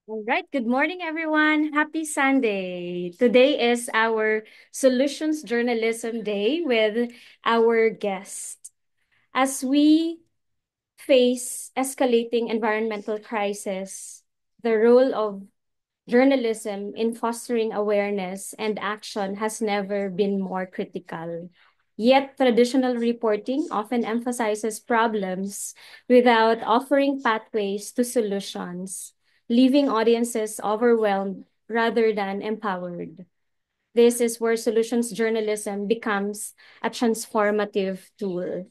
All right. Good morning, everyone. Happy Sunday. Today is our Solutions Journalism Day with our guest. As we face escalating environmental crisis, the role of journalism in fostering awareness and action has never been more critical. Yet, traditional reporting often emphasizes problems without offering pathways to solutions, leaving audiences overwhelmed rather than empowered. This is where solutions journalism becomes a transformative tool.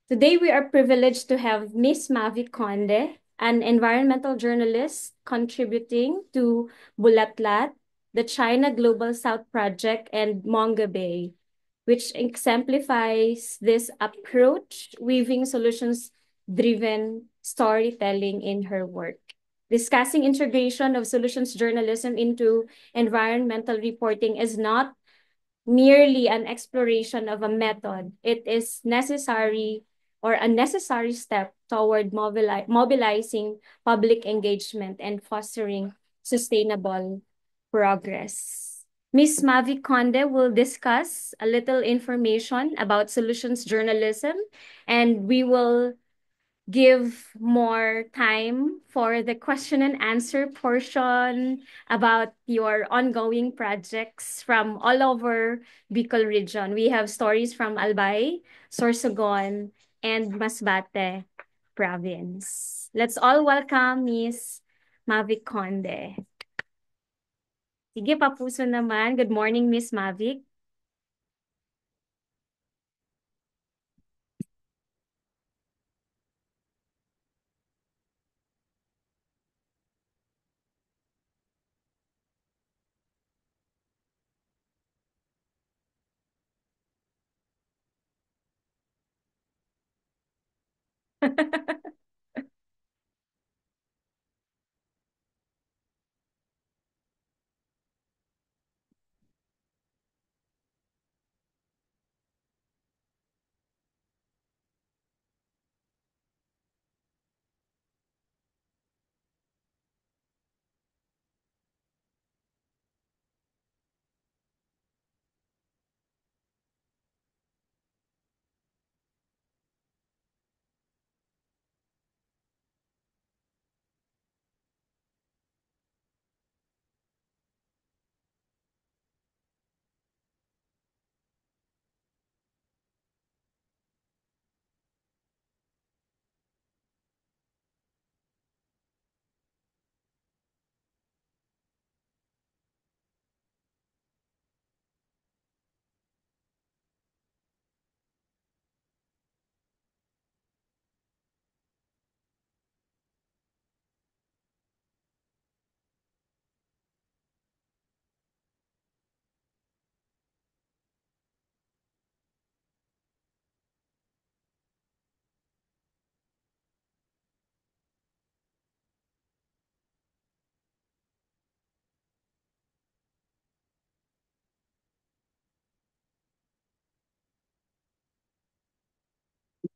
Today, we are privileged to have Miss Mavi Conde, an environmental journalist contributing to Bulatlat, the China Global South Project, and Monga Bay, which exemplifies this approach, weaving solutions-driven storytelling in her work. Discussing integration of solutions journalism into environmental reporting is not merely an exploration of a method. It is necessary or a necessary step toward mobilizing public engagement and fostering sustainable progress. Ms. Mavi Conde will discuss a little information about solutions journalism, and we will give more time for the question and answer portion about your ongoing projects from all over Bicol region. We have stories from Albay, Sorsogon, and Masbate province. Let's all welcome Miss Mavic Conde. Sige, papuso naman. Good morning, Miss Mavic.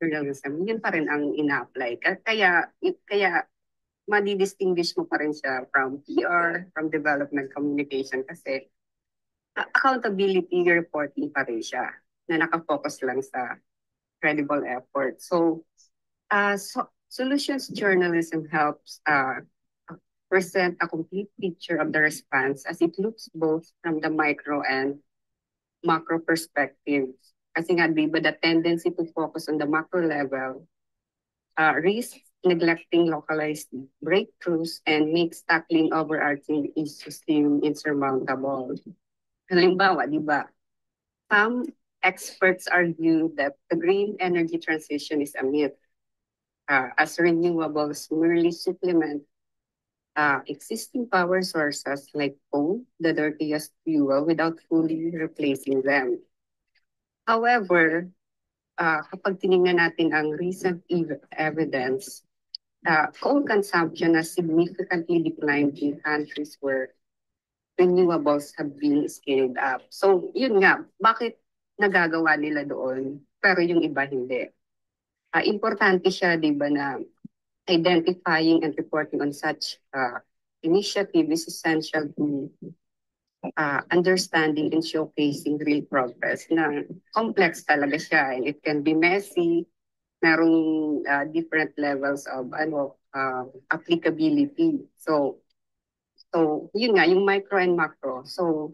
Journalism, yun pa rin ang ina-apply. Kaya madidistinguish mo pa rin siya from PR, from development communication kasi accountability reporting pa rin siya na nakafocus lang sa credible effort. So solutions journalism helps present a complete picture of the response as it looks both from the micro and macro perspectives. Kasi nga, di ba, the tendency to focus on the macro level risk neglecting localized breakthroughs and makes tackling overarching issues seem insurmountable. Halimbawa, di ba, some experts argue that the green energy transition is a myth, as renewables merely supplement existing power sources like coal, the dirtiest fuel, without fully replacing them. However, kapag tinignan natin ang recent evidence, coal consumption has significantly declined in countries where renewables have been scaled up. So, yun nga, bakit nagagawa nila doon, pero yung iba hindi? Importante siya, di ba, na identifying and reporting on such initiative is essential to understanding and showcasing real progress na complex talaga siya and it can be messy. Merong different levels of applicability. So yun nga, yung micro and macro. So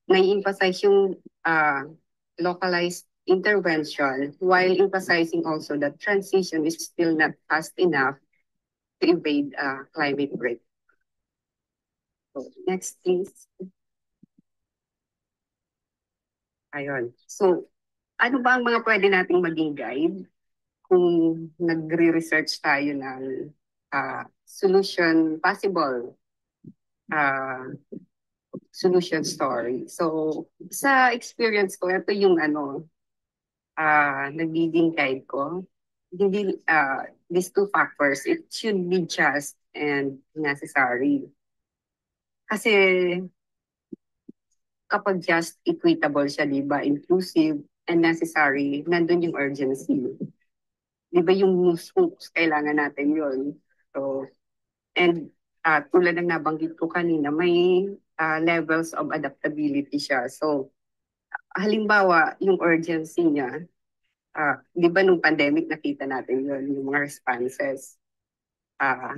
nai-emphasize yung localized intervention while emphasizing also that transition is still not fast enough to evade climate break. So, next, please. Ayun. So, ano ba ang mga pwede nating maging guide kung nagre-research tayo ng possible uh, solution story. So, sa experience ko, ito yung nagiging guide ko. Hindi, these two factors, it should be just and necessary. Kasi kapag just equitable siya, di ba, inclusive and necessary, nandun yung urgency. Di ba yung news hooks, kailangan natin yun. So, and tulad ng nabanggit ko kanina, may levels of adaptability siya. So, halimbawa, yung urgency niya, di ba nung pandemic nakita natin yun, yung mga responses. Ah,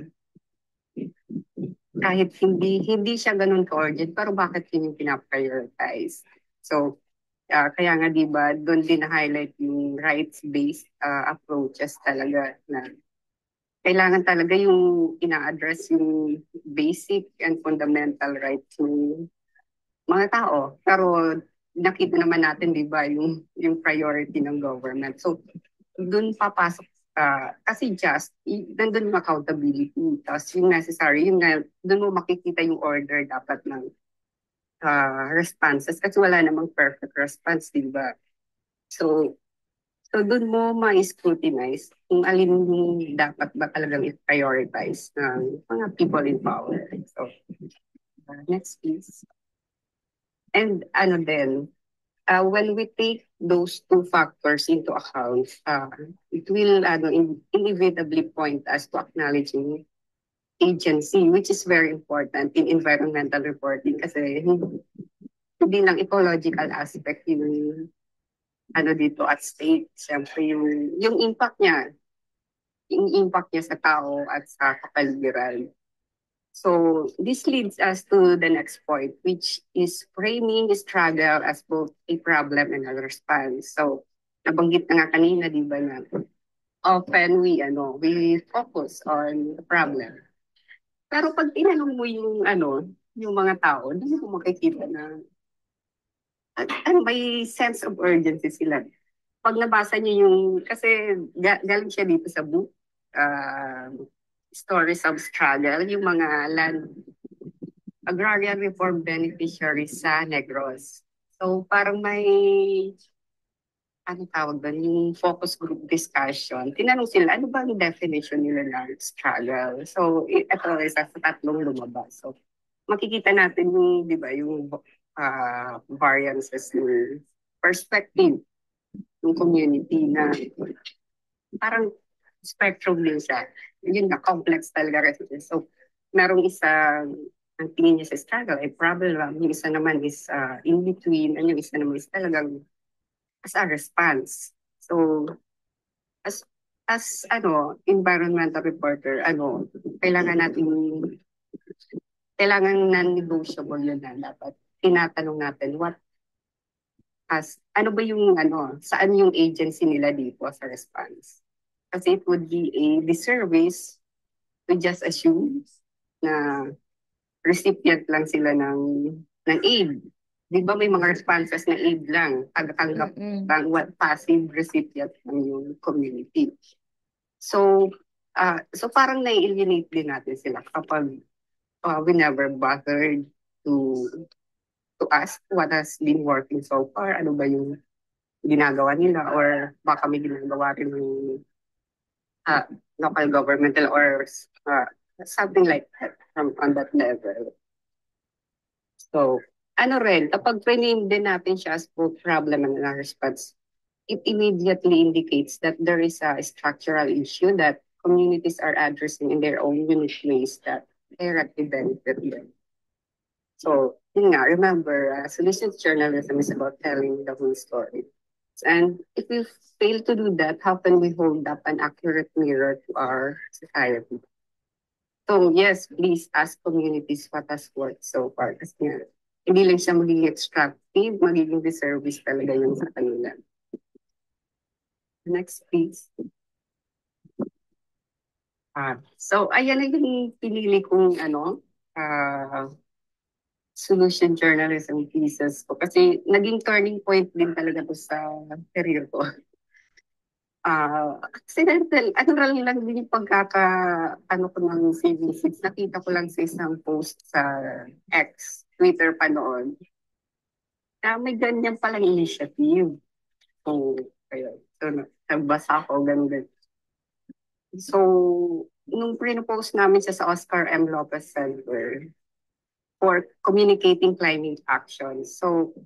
kahit hindi siya ganun ka-urgent, pero bakit yun yung pinaprioritize? So, kaya nga 'di ba doon din na-highlight yung rights-based approaches talaga na kailangan talaga yung ina-address yung basic and fundamental rights ng mga tao. Pero nakita naman natin 'di ba yung priority ng government. So doon papasok kasi nandun yung accountability. Tapos yung necessary, yung doon mo makikita yung order dapat ng responses kasi wala namang perfect response, di ba? So, so doon mo ma-scrutinize kung alin yung dapat ba talagang i-prioritize ng mga people in power. So, next please. And ano din, when we take those two factors into account, it will inevitably point us to acknowledging agency, which is very important in environmental reporting kasi hindi lang ecological aspect yung dito at stake. Siyempre yung impact niya sa tao at sa kapaligiran. So this leads us to the next point, which is framing the struggle as both a problem and a response. So nabanggit na nga kanina, di ba, na often we focus on the problem. Pero pag tinanong mo yung mga tao, doon mo makikita na may sense of urgency sila. Pag nabasa niyo kasi galing siya dito sa book, uh, Stories of Struggle, yung mga land agrarian reform beneficiaries sa Negros. So parang may tawag doon, yung focus group discussion. Tinanong sila, ano ba ang definition nila ng struggle? So, ito isa sa tatlong lumabas. So, makikita natin yung, di ba, yung variances ng perspective ng community na parang spectrum din siya. Yun na, complex talaga kasi. So, merong isa, ang tingin niya sa struggle ay problem. Yung isa naman is in between, and yung isa naman is talagang as a response. So, as environmental reporter, kailangan natin, kailangan non-negotiable yun na dapat tinatanong natin ano ba yung saan yung agency nila dito sa response. Kasi it would be a disservice to just assume na recipient lang sila ng aid. Di ba may mga responses na aid lang, tagatanggap lang, passive recipient ng yung community. So, so parang nai-alienate din natin sila kapag we never bothered to to ask what has been working so far, ano ba yung ginagawa nila or baka may ginagawa rin ng uh, local governmental or something like that on that level. So, kapag pre-name din natin siya as both problem and a response, it immediately indicates that there is a structural issue that communities are addressing in their own unique ways that directly benefit them. So, yun nga, remember, solutions journalism is about telling the whole story. And if we fail to do that, how can we hold up an accurate mirror to our society? So yes, please ask communities what has worked so far. Kasi nga, hindi lang siya magiging extractive, magiging disservice talaga yun sa kanila. Next, please. So, ayan na yung pinili kong solution journalism pieces ko. Kasi naging turning point din talaga to sa career ko. Accidental, lang din yung ano ko ng CV6. Nakita ko lang sa isang post sa X, Twitter pa noon, na may ganyan palang initiative. So, ayun. So, nagbasa ako, ganun. So, nung pre-post namin siya sa Oscar M. Lopez Center for communicating climate action. So,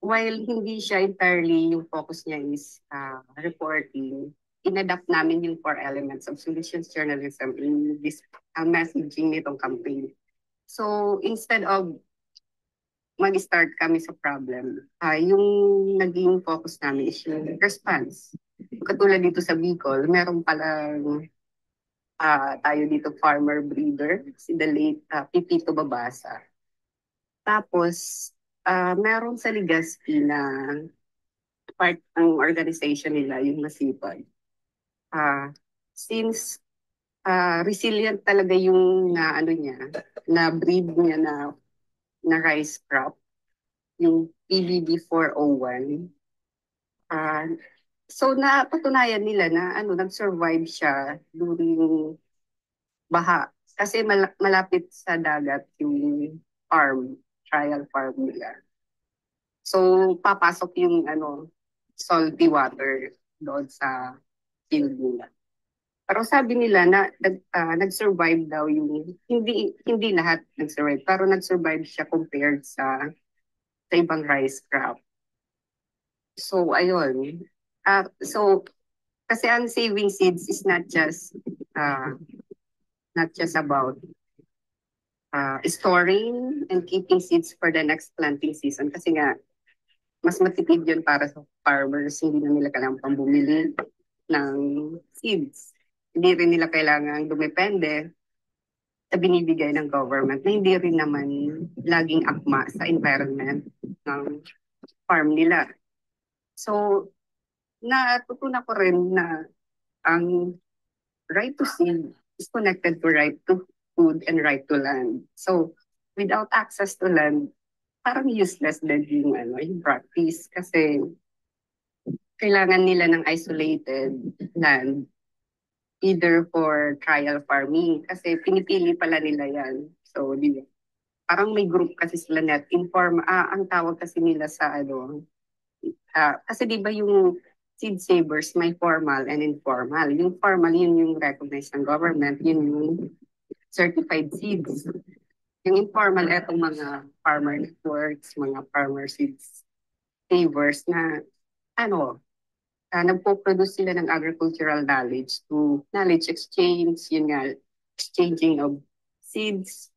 while hindi siya entirely yung focus niya is reporting, inadapt namin yung four elements of solutions journalism in this messaging nitong campaign. So, instead of mag-start kami sa problem, yung naging focus namin is yung response. Katulad dito sa Bicol, meron palang tayo dito farmer breeder, si the late Pipito Babasa. Tapos, meron sa Legazpi na part ng organization nila, yung Masipag. Since resilient talaga yung ano niya, na breed niya na rice crop, yung PBB 401. So napatunayan nila na nag-survive siya during baha. Kasi malapit sa dagat yung trial farm nila. So papasok yung salty water doon sa field nila. Pero sabi nila na nag-survive daw yung hindi lahat nag-survive, pero nag-survive siya compared sa ibang rice crop. So ayun. So kasi ang saving seeds is not just about storing and keeping seeds for the next planting season kasi nga mas matipid yun para sa farmers, hindi na nila kailangan pang bumili ng seeds. Hindi rin nila kailangan dumepende sa binibigay ng government na hindi rin naman laging akma sa environment ng farm nila. So, natutunan ko rin na ang right to seed is connected to right to food and right to land. So, without access to land, parang useless din yung practice kasi kailangan nila ng isolated land either for trial farming kasi pinipili pala nila yan. So, di ba? Parang may group kasi sila net ang tawag kasi nila sa kasi di ba yung seed savers may formal and informal. Yung formal, yun yung recognized ng government, yun yung certified seeds. Yung informal, etong mga farmer networks, mga farmer seeds savers na nagpo-produce sila ng agricultural knowledge to knowledge exchange, yun nga, exchanging of seeds,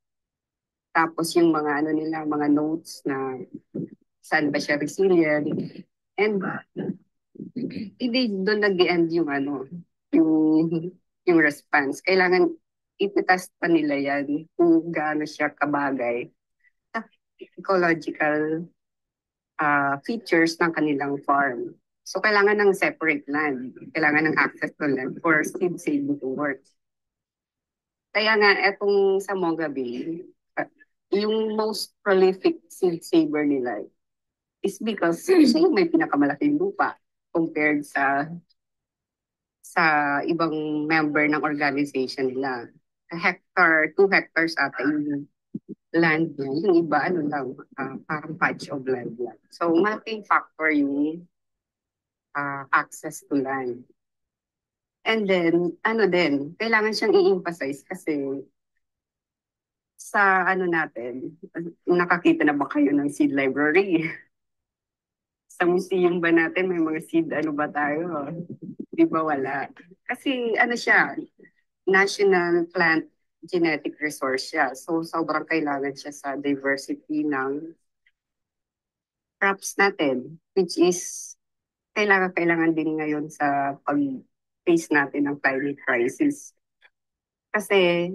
tapos yung mga nila, mga notes na saan ba siya resilient. And hindi doon nag-end yung, yung response. Kailangan itetest pa nila yan kung gaano siya kabagay sa ecological features ng kanilang farm. So, kailangan ng separate land. Kailangan ng access to land for seed saving to work. Kaya nga, etong sa Mogabe, yung most prolific seed saver nila is because siya yung may pinakamalaking lupa compared sa ibang member ng organization nila. A hectare, 2 hectares ata yung land niya. Yung iba, lang, parang patch of land lang. So, malaking factor yung access to land. And then, kailangan siyang i-emphasize kasi sa natin, nakakita na ba kayo ng seed library? Sa museum ba natin may mga seed ba tayo? Di ba wala? Kasi siya, national plant genetic resource siya. So, sobrang kailangan siya sa diversity ng crops natin, which is kailangan din ngayon sa pag-face natin ng climate crisis. Kasi,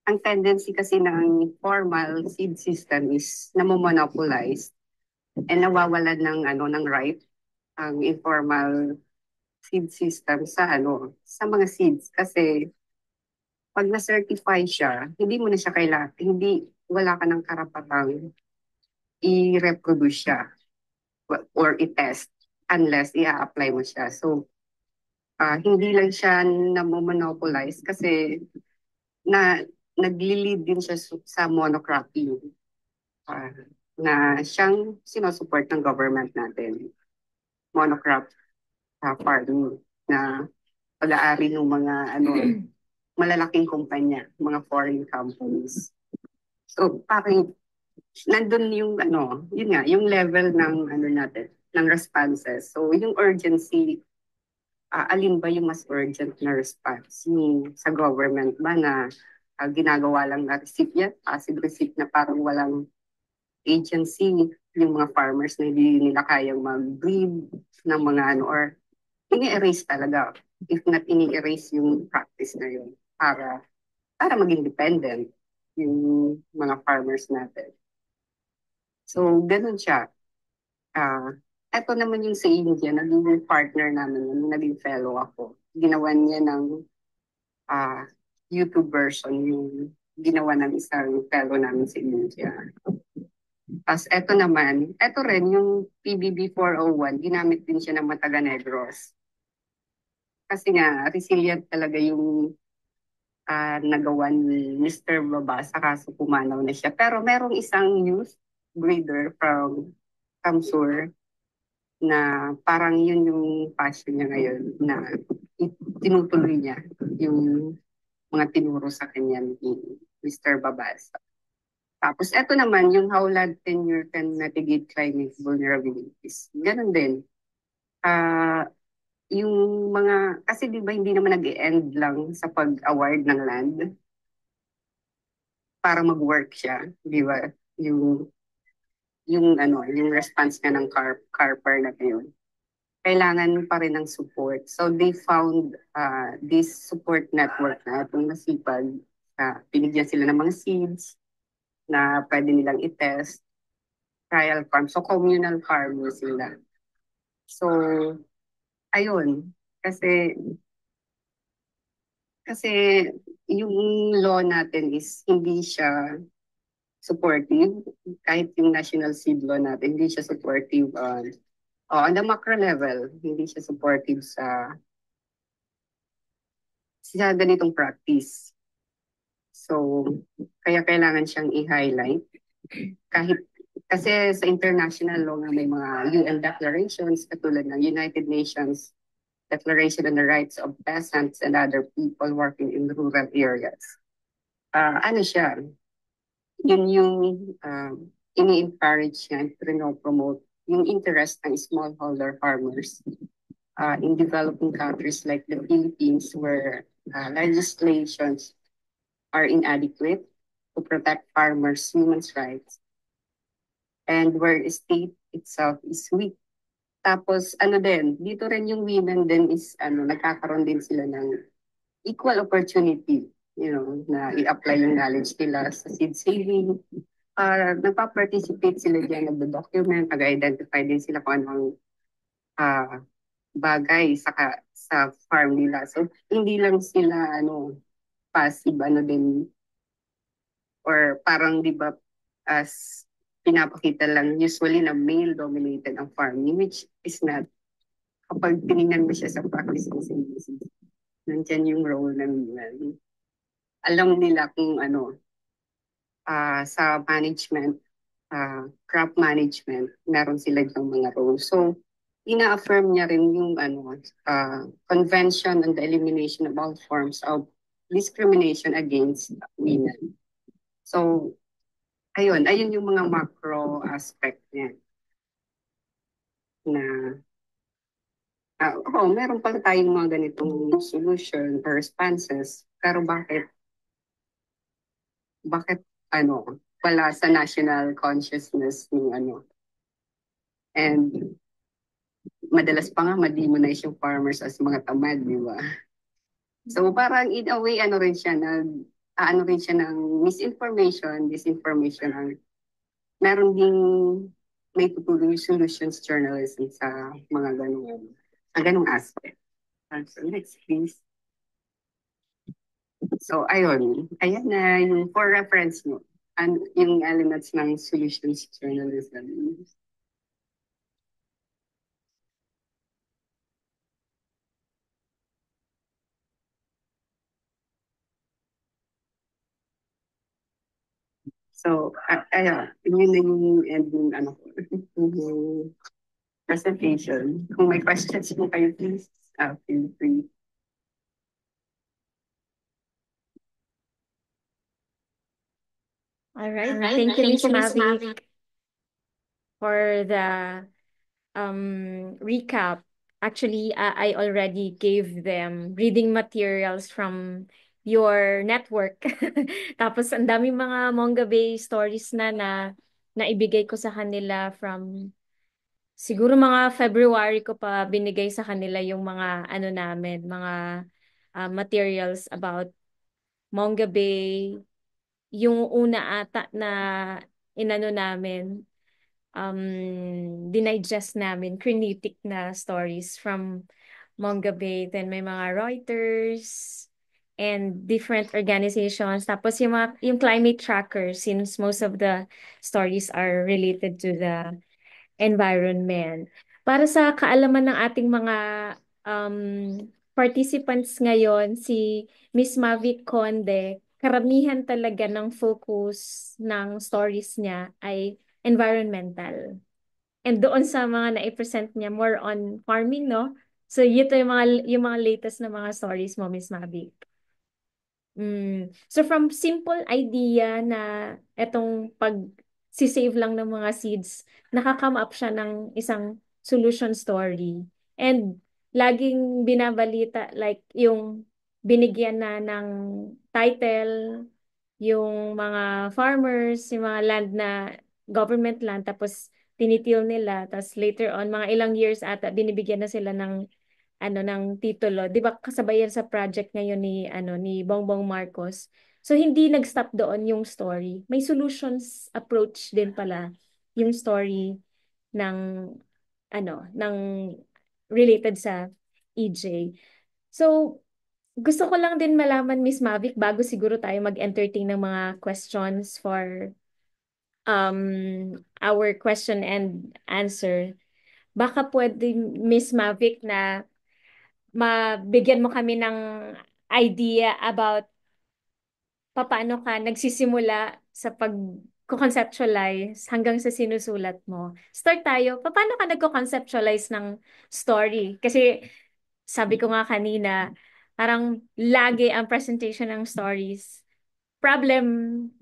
ang tendency kasi ng formal seed system is namomonopolize and nawawalan ng ng right ang informal seed system sa sa mga seeds kasi pag na-certify siya, hindi mo na siya kailangan, hindi wala ka ng karapatang i-reproduce siya or i-test unless i-apply mo siya. So, hindi lang siya na-monopolize kasi na nagli-lead din siya sa monocropping ah, na siyang sinusupport ng government natin. Monocrop farming na pag-aari ng mga malalaking kumpanya, mga foreign companies. So parang nandun yung yun nga, yung level ng natin, ng responses. So yung urgency, alin ba yung mas urgent na response? Yung sa government ba na ginagawa lang na recipient, passive receipt na parang walang agency, yung mga farmers na hindi nila kayang mag-breed ng mga or ini-erase talaga. If not ini-erase yung practice na yun para maging dependent yung mga farmers natin. So, ganun siya. Eto naman yung sa India, naging partner namin, yun, naging fellow ako. Ginawa niya ng ah, YouTube version yung ginawa ng isang fellow namin sa India. Tapos eto rin yung PBB 401, ginamit din siya ng Mataga Negros. Kasi nga, resilient talaga yung nagawa ni Mr. Babasa kaso pumanaw na siya. Pero merong isang youth breeder from Kamsur na parang yun yung passion niya ngayon na tinutuloy niya yung mga tinuro sa kanya ni Mr. Babasa. Tapos eto naman, yung how land tenure can mitigate climate vulnerabilities. Ganon din. Ah, yung mga, kasi di ba hindi naman nag-end lang sa pag-award ng land para mag-work siya, di ba? Yung, yung response nga ng carper na yun. Kailangan pa rin ng support. So they found this support network na itong nasipag. Binigyan sila ng mga seeds na pwede nilang i-test, trial farm. So communal farming sila. So, ayun. Kasi kasi yung law natin is hindi siya supportive. Kahit yung national seed law natin, hindi siya supportive on the macro level, hindi siya supportive sa ganitong practice. So, kaya kailangan siyang i-highlight. Kahit kasi sa international law nga may mga UN declarations katulad ng United Nations Declaration on the Rights of Peasants and Other People Working in Rural Areas. Ano siya, yun yung ini-encourage niya and promote yung interest ng smallholder farmers in developing countries like the Philippines where legislations are inadequate to protect farmers' human rights and where the state itself is weak. Tapos ano din, dito rin yung women din is nagkakaroon din sila ng equal opportunity, na i-apply yung knowledge nila sa seed saving. Nagpa-participate sila dyan, nagdo-document, nag-identify din sila kung anong uh, bagay sa farm nila. So, hindi lang sila passive din or parang 'di ba as pinapakita lang usually na male dominated ang farming which is not kapag tinignan mo siya sa practice ng CBC. Nandiyan yung role ng women. Alam nila kung sa management, crop management, meron sila yung mga roles. So, ina-affirm niya rin yung Convention on the Elimination of All Forms of Discrimination Against Women. So, ayun yung mga macro aspect niya na meron pala tayong mga ganitong solution or responses. Pero bakit bakit wala sa national consciousness ng and madalas pa nga ma-demonize yung farmers as mga tamad, di ba? So parang in a way, ano rin siya ng misinformation, disinformation, ang meron ding may tutulong yung solutions journalism sa mga ganung aspect. So next, please. So ayun, ayan na yung for reference mo, yung elements ng solutions journalism. So, ayun, yun na yung end ng yung presentation. Kung may questions mo kayo, please, feel free. All right. All right. Thank you, Thank Miss you, Miss Mavic, Mavic. for the recap. Actually, I already gave them reading materials from your network. Tapos ang daming mga Mongga Bay stories na naibigay ko sa kanila from siguro mga February ko pa binigay sa kanila yung mga ano namin, mga materials about Mongga Bay, yung una ata na inano namin, dinigest namin, crinitic na stories from Mongabay, then may mga Reuters, and different organizations. Tapos yung climate tracker, since most of the stories are related to the environment. Para sa kaalaman ng ating mga um, participants ngayon, si Miss Mavic Conde, karamihan talaga ng focus ng stories niya ay environmental. And doon sa mga na-present niya, more on farming, no? So, ito yung mga latest na mga stories mo, Miss Mavic. So from simple idea na etong pag-save lang ng mga seeds, nakakame up siya ng isang solution story. And laging binabalita like yung binigyan na ng title, yung mga farmers, yung mga land na government land, tapos tinitil nila, tapos later on, mga ilang years ata, binibigyan na sila ng ng titulo. 'Di ba kasabay yan sa project ngayon ni Bongbong Marcos. So hindi nag-stop doon yung story. May solutions approach din pala yung story ng ng related sa EJ. So gusto ko lang din malaman, Miss Mavic, bago siguro tayo mag-entertain ng mga questions for our question and answer. Baka pwede, Miss Mavic, na mabigyan mo kami ng idea about paano ka nagsisimula sa pag-conceptualize hanggang sa sinusulat mo. Start tayo. Paano ka nagko-conceptualize ng story? Kasi sabi ko nga kanina, parang lagi ang presentation ng stories problem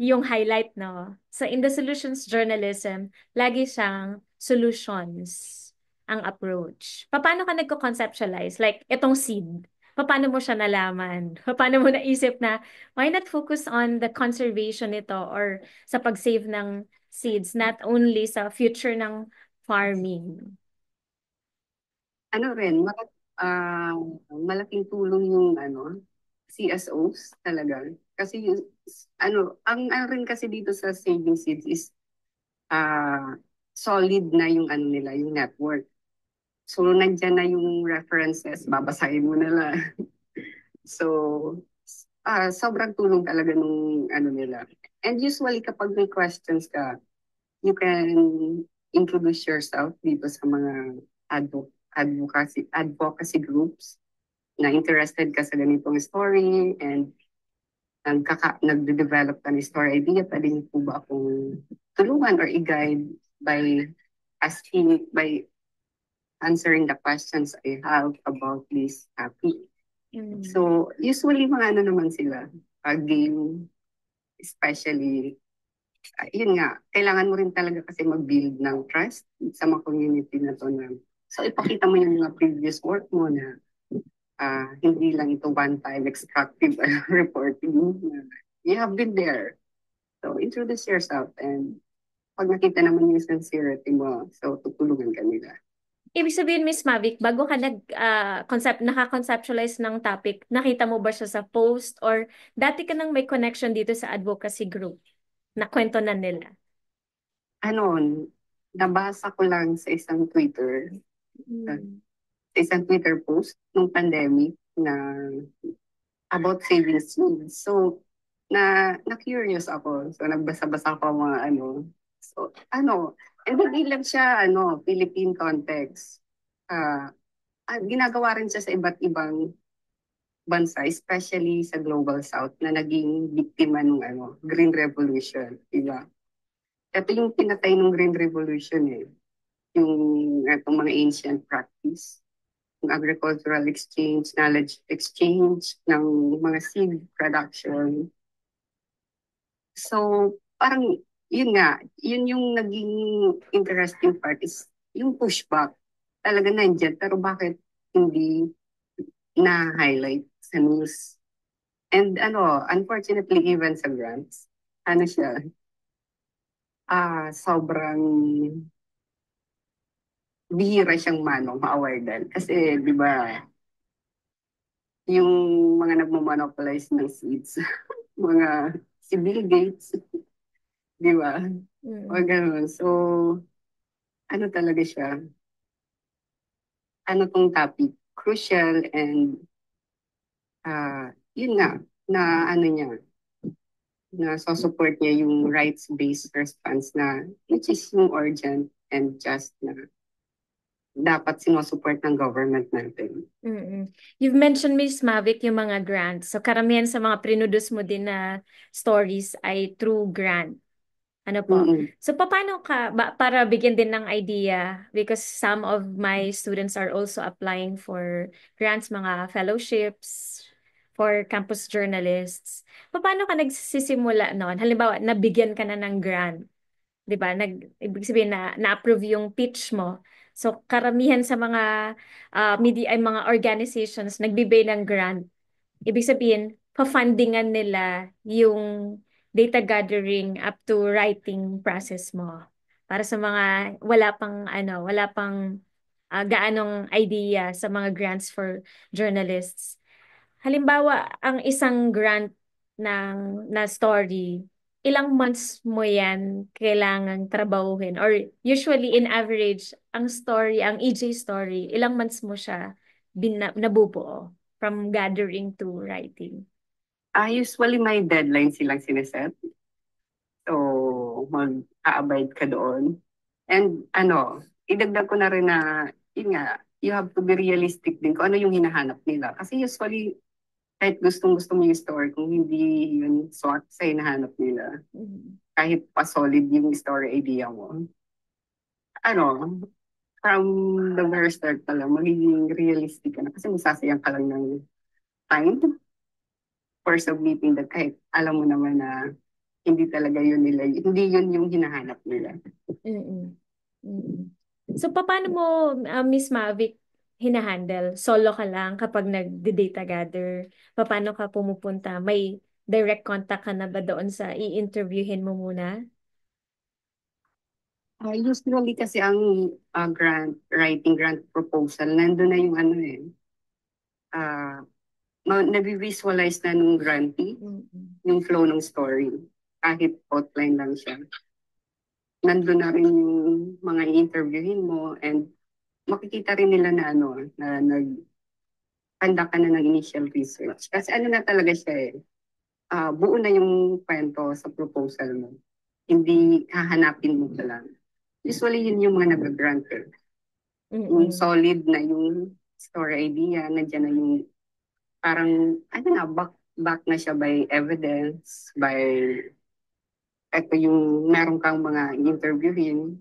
yung highlight, no? So in the solutions journalism, lagi siyang solutions ang approach. Paano ka nagko-conceptualize? Like, itong seed, paano mo siya nalaman? Paano mo naisip na, why not focus on the conservation nito or sa pag-save ng seeds, not only sa future ng farming? Ano rin, ah, malaking tulong yung CSOs talaga. Kasi yung, ang rin kasi dito sa saving seeds is ah solid na yung nila, yung network. So, nandyan na yung references, babasahin mo na lang. So, sobrang tulong talaga nung nila. And usually, kapag may questions ka, you can introduce yourself dito sa mga advocacy groups na interested ka sa ganitong story and nagde-develop ka ng story idea, pwede niyo po ba akong tulungan or i-guide by by answering the questions I have about this topic. So, usually mga naman sila, game, especially, yun nga, kailangan mo rin talaga kasi mag-build ng trust sa mga community na to na. So, ipakita mo yung mga previous work mo na hindi lang ito one-time extractive reporting. You have been there. So, introduce yourself and pag nakita naman yung sincerity mo, so tutulungan ka nila. Ibig sabihin, Miss Mavic, bago ka naka-conceptualize ng topic, nakita mo ba siya sa post or dati ka nang may connection dito sa advocacy group na kwento na nila? Ano, nabasa ko lang sa isang Twitter, sa Mm. isang Twitter post nung pandemic na about saving seeds. So, na-curious ako. So, nagbasa-basa ko mga ano. So, ano, and hindi lang siya, Philippine context. Ah, ginagawa rin siya sa iba't ibang bansa, especially sa Global South na naging biktima ng Green Revolution, di ba? Ito yung pinatay ng Green Revolution eh, yung itong mga ancient practice, yung agricultural exchange, knowledge exchange, ng mga seed production. So, parang yun nga, yun yung naging interesting part is yung pushback. Talaga nandiyan, pero bakit hindi na-highlight sa news? And unfortunately, even sa grants, ano siya, sobrang bihira siyang ma-awardan. Kasi, di ba, yung mga nagmo-monopolize ng seeds, mga si Bill Gates, di ba? O Mm. ganun. So, ano talaga siya, ano tong topic, crucial and yun nga, na ano niya, na support niya yung rights-based response na which is yung urgent and just na dapat sinusupport ng government natin. Mm-mm. You've mentioned, Miss Mavic, yung mga grants. So, karamihan sa mga produce mo din na stories ay through grant. Ano po? Mm-mm. So, paano para bigyan din ng idea, because some of my students are also applying for grants, mga fellowships, for campus journalists. Paano ka nagsisimula noon? Halimbawa, nabigyan ka na ng grant. 'Di ba? Ibig sabihin na na-approve yung pitch mo. So karamihan sa mga media ay mga organizations nagbibigay ng grant. Ibig sabihin, pa-fundingan nila yung data gathering up to writing process mo. Para sa mga wala pang gaanong idea sa mga grants for journalists. Halimbawa, ang isang grant na story, ilang months mo yan kailangang trabahuhin? Or usually in average, ang EJ story, ilang months mo siya nabubuo from gathering to writing? Usually may deadline silang sineset. So, mag-a-abide ka doon. And idagdag ko na rin na, yun nga, you have to be realistic din kung ano yung hinahanap nila. Kasi usually, kahit gustong-gusto mo yung story, kung hindi yun swak sa hinahanap nila, Mhm. kahit pa solid yung story idea mo, ano, from the very start pa lang, magiging realistic ka na. Kasi masasayang ka lang ng time for submitting that kahit alam mo naman na hindi talaga yun nila, hindi yun yung hinahanap nila. Mm-mm. Mm-mm. So, paano mo, Miss Mavic, hinahandle? Solo ka lang kapag nag-data gather? Paano ka pumupunta? May direct contact ka na ba doon sa i-interviewin mo muna? Usually kasi ang writing grant proposal, nandun na yung uh, nabivisualize na nung grantee, Mm-mm. yung flow ng story. Kahit outline lang siya. Nandun na rin yung mga i-interviewin mo and makikita rin nila na na nag-conduct ka na ng initial research. Kasi na talaga siya buo na yung kwento sa proposal mo. Hindi hahanapin mo ka lang. Usually yun yung mga nag-grant eh. Yung Mm-mm. solid na yung story idea, nandiyan na yung parang, back na siya by evidence, by, eto yung meron kang mga interviewin,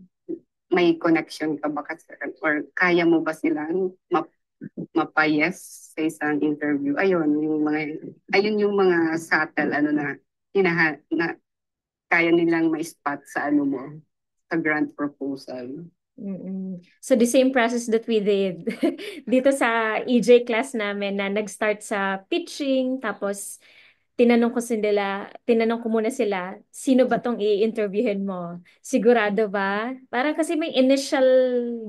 may connection ka ba kasi, or kaya mo ba silang mapayes sa isang interview? Ayun yung mga subtle, na kaya nilang ma-spot sa mo, sa grant proposal. Mm-mm. So, the same process that we did dito sa EJ class namin na nag-start sa pitching, tapos tinanong ko muna sila, sino ba tong i-interviewin mo? Sigurado ba? Parang kasi may initial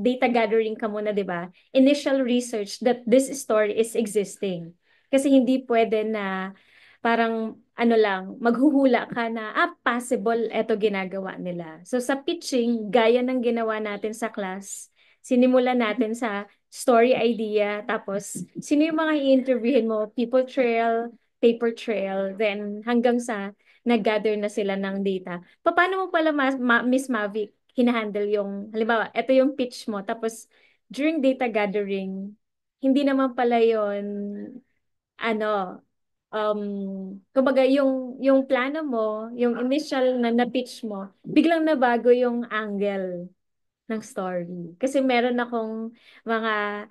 data gathering ka muna, di ba? Initial research that this story is existing. Kasi hindi pwede na parang ano lang, maghuhula ka na, possible, eto ginagawa nila. So sa pitching, gaya ng ginawa natin sa class, sinimula natin sa story idea, tapos sino yung mga i-interviewin mo, people trail, paper trail, then hanggang sa nag-gather na sila ng data. Paano mo pala, Miss Mavic, hinahandle yung, halimbawa, ito yung pitch mo, tapos during data gathering, hindi naman pala yon ano, kumbaga yung plano mo, yung initial na pitch mo, biglang nabago yung angle ng story. Kasi meron akong mga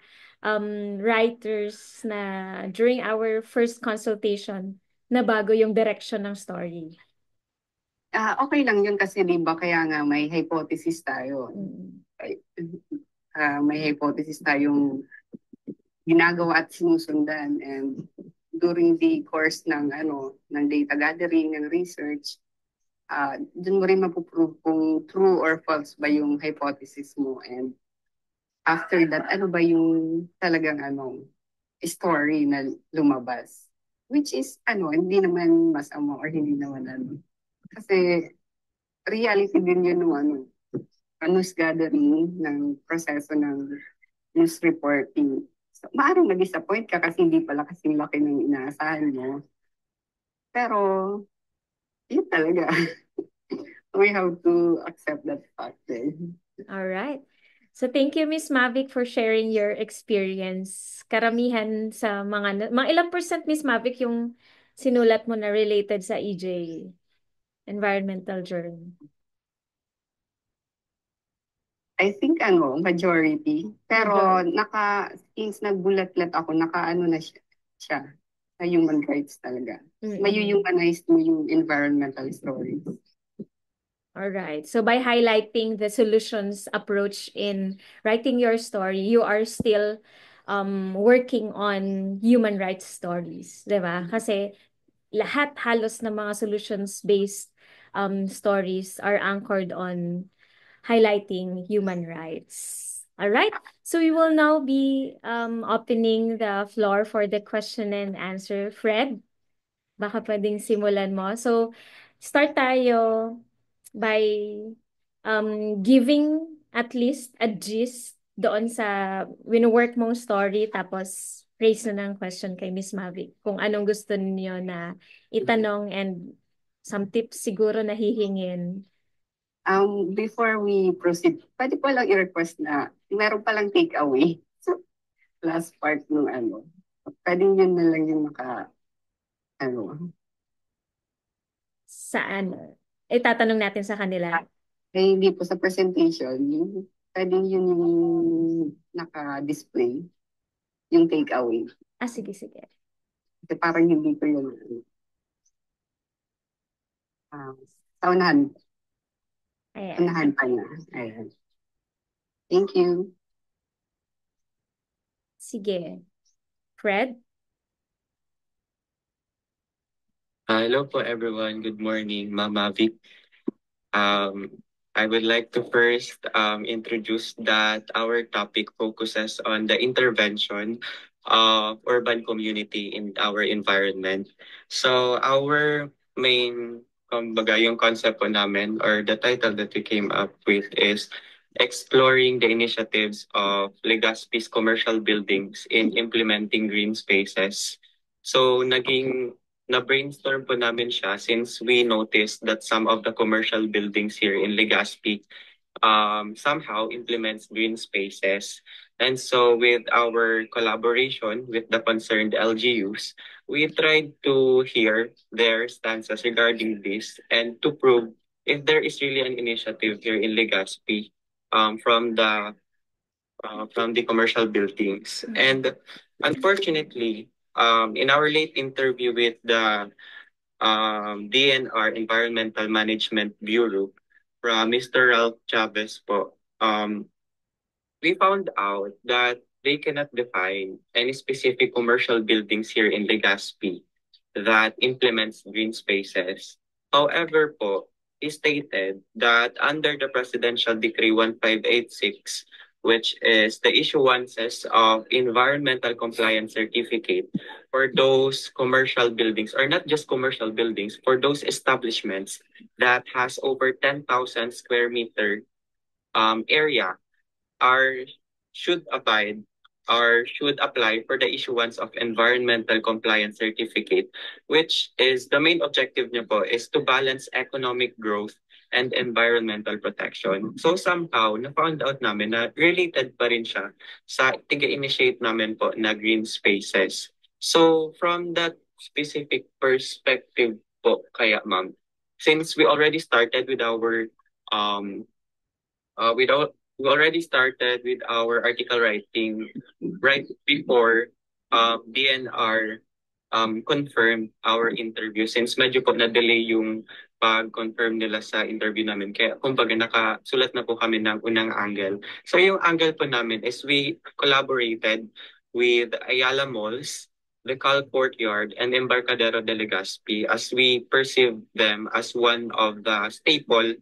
writers na during our first consultation, nabago yung direction ng story. Okay lang yun kasi di ba kaya nga may hypothesis tayo. Mm. May hypothesis tayong ginagawa at sinusundan, and during the course ng data gathering and research, dun mo rin mapuprove kung true or false ba yung hypothesis mo, and after that ano ba yung talagang story na lumabas, which is hindi naman masama or hindi naman kasi reality din yun ng news gathering, ng proseso ng news reporting. So, maaaring na-disappoint ka kasi hindi pala kasing laki ng inaasahan mo. Pero, yun talaga. We have to accept that fact. All right. So thank you, Miss Mavic, for sharing your experience. Karamihan sa mga ilang percent, Miss Mavic, yung sinulat mo na related sa EJ, Environmental Journal? I think majority. Pero since nagbulat-lat ako, naka na siya sa human rights talaga. Mm-mm. May-humanize mo yung environmental stories. All right. So by highlighting the solutions approach in writing your story, you are still working on human rights stories, 'di ba? Kasi lahat halos ng mga solutions-based stories are anchored on highlighting human rights. All right. So we will now be opening the floor for the question and answer. Fred, baka pwedeng simulan mo. So, start tayo by giving at least a gist doon sa wino-work mong story, tapos raise na ng question kay Miss Mavic kung anong gusto niyo na itanong and some tips siguro na hihingin. Before we proceed, pwede po lang i-request na meron palang takeaway. So, last part nung pwede yun na lang yung Saan? Itatanong natin sa kanila. hindi po sa presentation, pwede yun yung naka-display, yung takeaway. Sige, sige. Kasi parang hindi ko yun, sa unahan. Ayan. Unahan pa na. Ayan. Thank you. Sige. Fred? Hello po everyone. Good morning, Ma'am Mavic. I would like to first introduce that our topic focuses on the intervention of urban community in our environment. So our main, kumbaga yung concept po namin or the title that we came up with is exploring the initiatives of Legazpi's commercial buildings in implementing green spaces. So na-brainstorm po namin siya since we noticed that some of the commercial buildings here in Legazpi somehow implements green spaces. And so with our collaboration with the concerned LGUs, we tried to hear their stances regarding this and to prove if there is really an initiative here in Legazpi from the commercial buildings. And unfortunately, in our late interview with the DNR Environmental Management Bureau from Mr. Ralph Chavez po, we found out that they cannot define any specific commercial buildings here in Legazpi that implements green spaces. However po, he stated that under the Presidential Decree 1586, which is the issuances of environmental compliance certificate for those commercial buildings, or not just commercial buildings, for those establishments that has over 10,000 square meter area, are should abide or should apply for the issuance of environmental compliance certificate, which is the main objective niya po is to balance economic growth and environmental protection. So somehow, na-found out namin na related pa rin siya sa tiga-initiate namin po na green spaces. So from that specific perspective po, kaya ma'am, since we already started with our um, we already started with our article writing right before DNR confirmed our interview, since medyo po na-delay yung pag-confirm nila sa interview namin. Kaya kumbaga nakasulat na po kami ng unang angle. So yung angle po namin is we collaborated with Ayala Malls, the Cal Courtyard, and Embarcadero de Legazpi, as we perceive them as one of the staple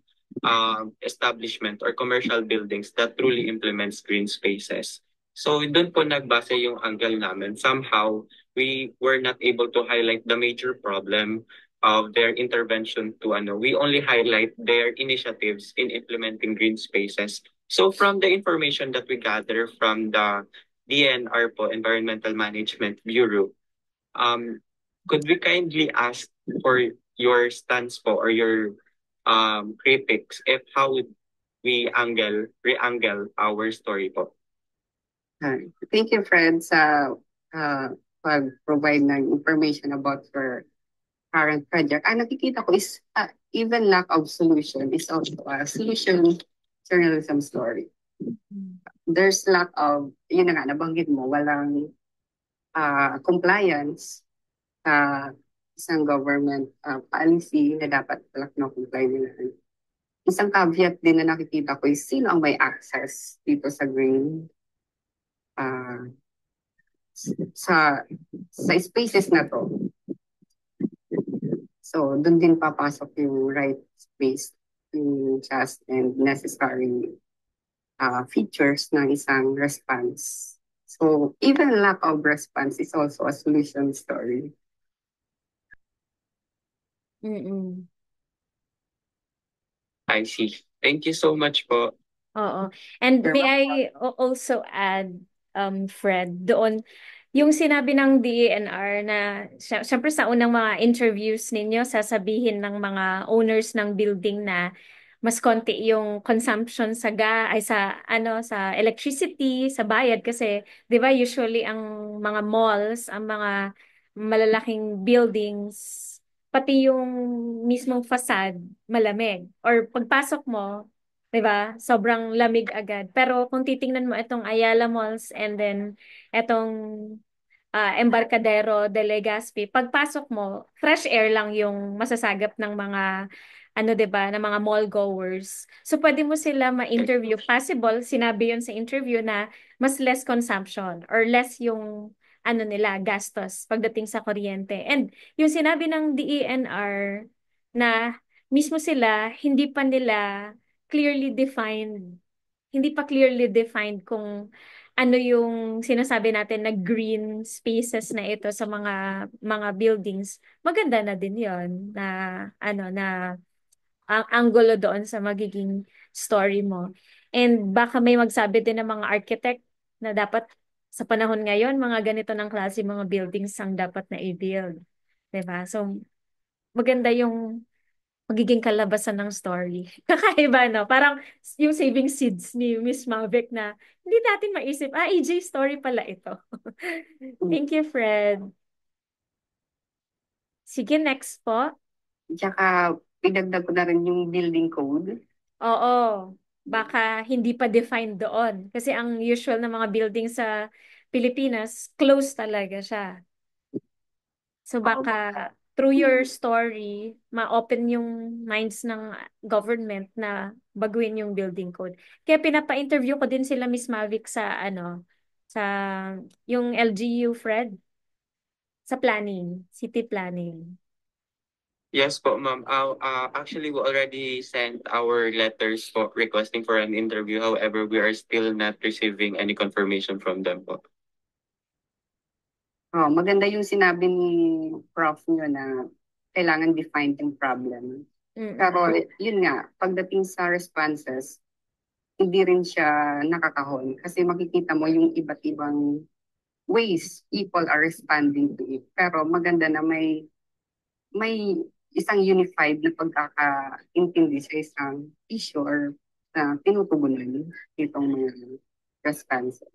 establishment or commercial buildings that truly implements green spaces. So doon po nagbase yung angle namin. Somehow, we were not able to highlight the major problem of their intervention to we only highlight their initiatives in implementing green spaces. So from the information that we gather from the DNR po, Environmental Management Bureau, um, could we kindly ask for your stance po or your critics if how would we re-angle our story po? Thank you, Fred, sa pag-provide ng information about your current project. Ang nakikita ko is even lack of solution is also a solution journalism story. There's lack of, yun na nga, nabanggit mo, walang compliance sa isang government policy na dapat comply nila. Isang caveat din na nakikita ko is sino ang may access dito sa green sa spaces na to. So, doon din papasok yung right space, yung just and necessary features ng isang response. So, even lack of response is also a solution story. Mm-mm. I see. Thank you so much po. Oo. And You're may I also add, Fred, doon, yung sinabi ng DENR na, syempre sa unang mga interviews ninyo, sasabihin ng mga owners ng building na mas konti yung consumption sa sa electricity, sa bayad kasi 'di ba usually ang mga malls, ang mga malalaking buildings, pati yung mismong facade malamig or pagpasok mo 'di ba? Sobrang lamig agad. Pero kung titingnan mo itong Ayala Malls and then itong Embarcadero de Legazpi, pagpasok mo, fresh air lang yung masasagap ng mga 'di ba, ng mga mall goers. So pwede mo sila ma-interview. Possible, sinabi yun sa interview na mas less consumption or less yung nila, gastos pagdating sa kuryente. And yung sinabi ng DENR na mismo sila hindi pa clearly defined kung ano yung sinasabi natin na green spaces na ito sa mga buildings. Maganda na din 'yon na na ang anggulo doon sa magiging story mo. And baka may magsabi din ng mga architect na dapat sa panahon ngayon, mga ganito ng klase mga buildings ang dapat na i-build. 'Di ba? So maganda yung magiging kalabasan ng story. Kakaiba, no? Parang yung Saving Seeds ni Miss Mavic na hindi natin maisip, EJ story pala ito. Thank you, Fred. Sige, next po. Tsaka, pinagdag ko na rin yung building code. Oo, baka hindi pa defined doon. Kasi ang usual na mga building sa Pilipinas, close talaga siya. So baka through your story, ma-open yung minds ng government na baguhin yung building code. Kaya pinapa-interview ko din sila Miss Mavic sa sa yung LGU, Fred. sa planning, city planning. Yes po, ma'am. Actually, we already sent our letters po requesting for an interview. However, we are still not receiving any confirmation from them po. Oh, maganda yung sinabi ni Prof nyo na kailangan defined yung problem. Mm-mm. Pero yun nga, pagdating sa responses, hindi rin siya nakakahon kasi makikita mo yung iba't ibang ways people are responding to it. Pero maganda na may isang unified na pagkakaintindi sa isang issue or na tinutugunan itong mga responses.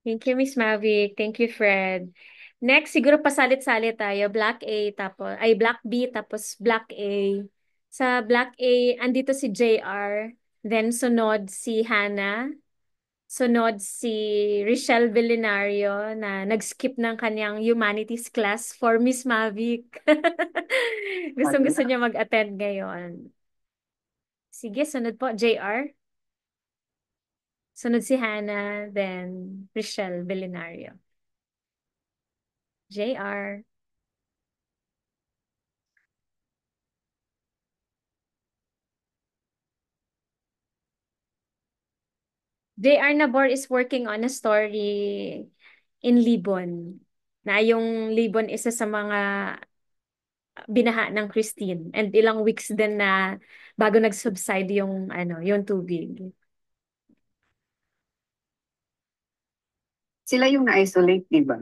Thank you, Miss Mavic. Thank you, Fred. Next, siguro pasalit-salit tayo. Block A, tapos, ay, Block B, tapos Block A. Sa Block A, andito si JR. Then, sunod si Hannah. Sunod si Richelle Belenario na nag-skip ng kanyang humanities class for Miss Mavic. Gustong-gusto niya mag-attend ngayon. Sige, sunod po, JR. Sunod si Hannah, then Richelle Belenario. JR. JR Nabor is working on a story in Libon. Na yung Libon isa sa mga binaha ng Christine and ilang weeks din na bago nag-subside yung yung tubig. Sila yung na-isolate, di ba?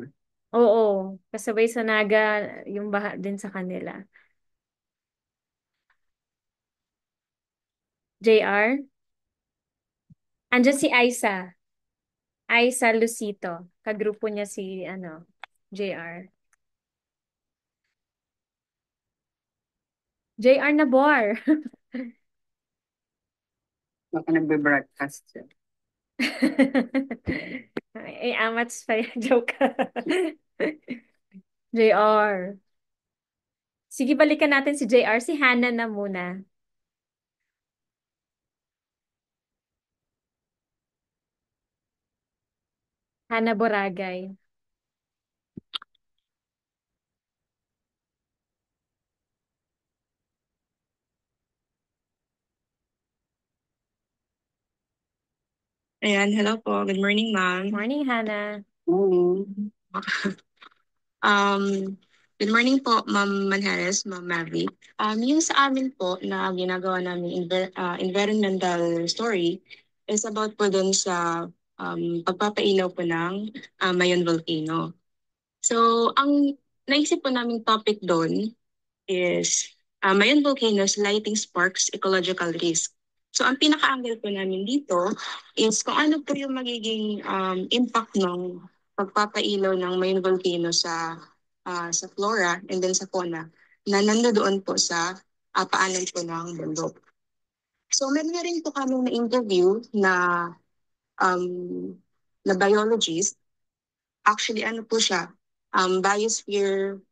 Oo, kasabay sa Naga yung baha din sa kanila. JR? Andiyan si Aiza. Aiza Lucito. Kagrupo niya si JR. JR Nabor. Baka nagbe-broadcast siya. Ay, amats pa yan. Joke. JR. Sige, balikan natin si JR. Si Hannah na muna. Hannah Boragay. Ayan, hello po. Good morning, ma'am. Morning, Hannah. Mm. Um, Good morning po, Ma'am Manjares, Ma'am Mavi. Yung sa amin po na ginagawa namin environmental story is about po dun sa pagpapailaw po ng Mayon Volcano. So, ang naisip po naming topic doon is Mayon Volcanoes Lighting Sparks Ecological Risk. So ang pinaka-angle po namin dito is kung ano po yung magiging impact ng pagpapailaw ng Mayon Volcano sa flora and then sa fauna na nandoon po sa paanan po ng bundok. So meron na rin po kami na-interview um, na biologist. Actually, ano po siya, biosphere,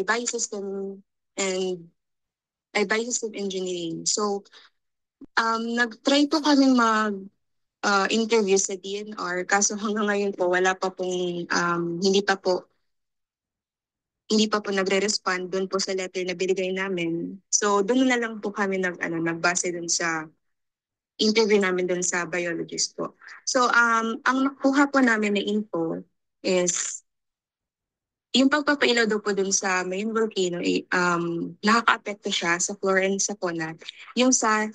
biosystem and biosystem engineering. So, nag-try po kami interview sa DNR kaso hanggang ngayon po wala pa pong hindi pa po nagre-respond doon po sa letter na binigay namin. So doon na lang po kami nagbase doon sa interview namin doon sa biologist po. So ang nakuha po namin na info is yung pagpapailaw daw po dun sa main volcano, nakaka-apekto siya sa flora and sa fauna. Yung sa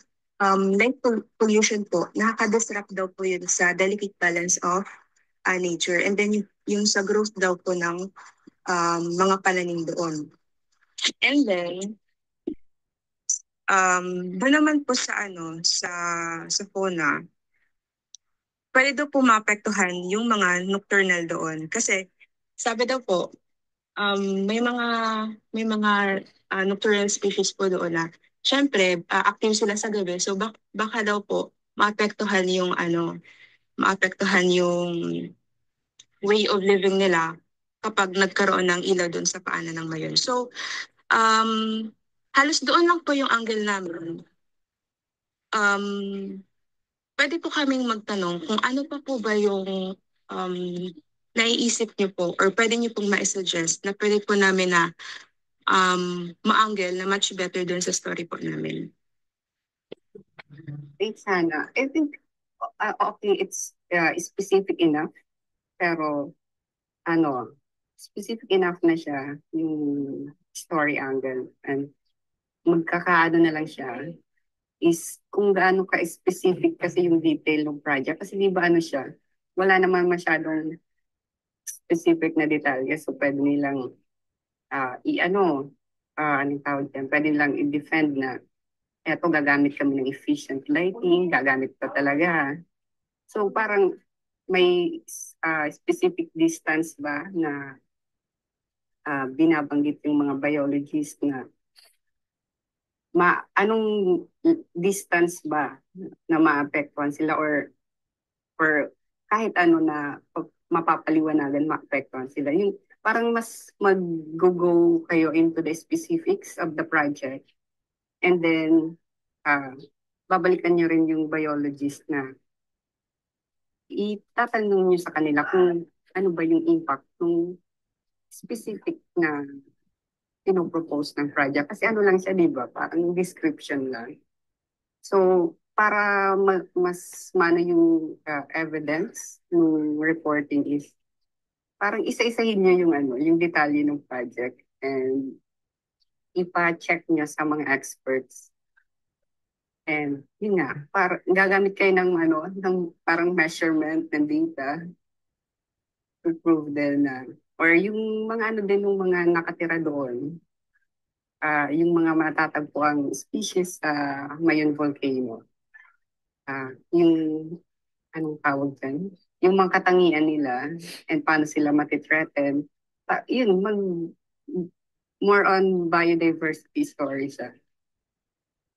pollution po, nakaka-disrupt daw po yun sa delicate balance of nature. And then yung sa growth daw po ng mga pananim doon. And then, doon naman po sa fauna, pwede daw po maapektuhan yung mga nocturnal doon. Kasi sabi daw po, may mga nocturnal species po doon na syempre active sila sa gabi, so baka daw po maapektuhan yung way of living nila kapag nagkaroon ng ilaw doon sa paanan ng Mayon. So halos doon lang po yung angle namin. Pwede po kaming magtanong kung ano pa po ba yung naiisip niyo po or pwede niyo pong ma-suggest na pwede po namin na ma-angle na much better dun sa story po namin? Wait, sana. I think, okay, it's specific enough, pero ano, specific enough na siya yung story angle. And magkakaano na lang siya is kung gaano ka-specific kasi yung detail ng project. Kasi di ba ano siya, wala naman masyadong specific na detalye. So pwede nilang anong tawag yan, pwede nilang i-defend na eto gagamit kami ng efficient lighting, gagamit pa talaga. So parang may specific distance ba na binabanggit yung mga biologists na anong distance ba na maapektuhan sila or kahit ano na mapapaliwanagan maapektuhan sila. Yung parang mas mag-go kayo into the specifics of the project and then babalikan nyo rin yung biologist na itatanong nyo sa kanila kung ano ba yung impact ng specific na pinopropose ng project. Kasi ano lang siya, di ba? Parang description lang. So, para mas mano yung evidence ng reporting is parang isa-isahin nyo yung yung detalye ng project and ipa-check nyo sa mga experts. And yun nga, gagamit kayo ng parang measurement ng data to prove din na or yung mga din ng mga nakatira doon, yung mga matatagpuang species sa Mayon Volcano. Yung anong tawag dyan? Yung mga katangian nila and paano sila matitreaten. Yun, more on biodiversity story siya.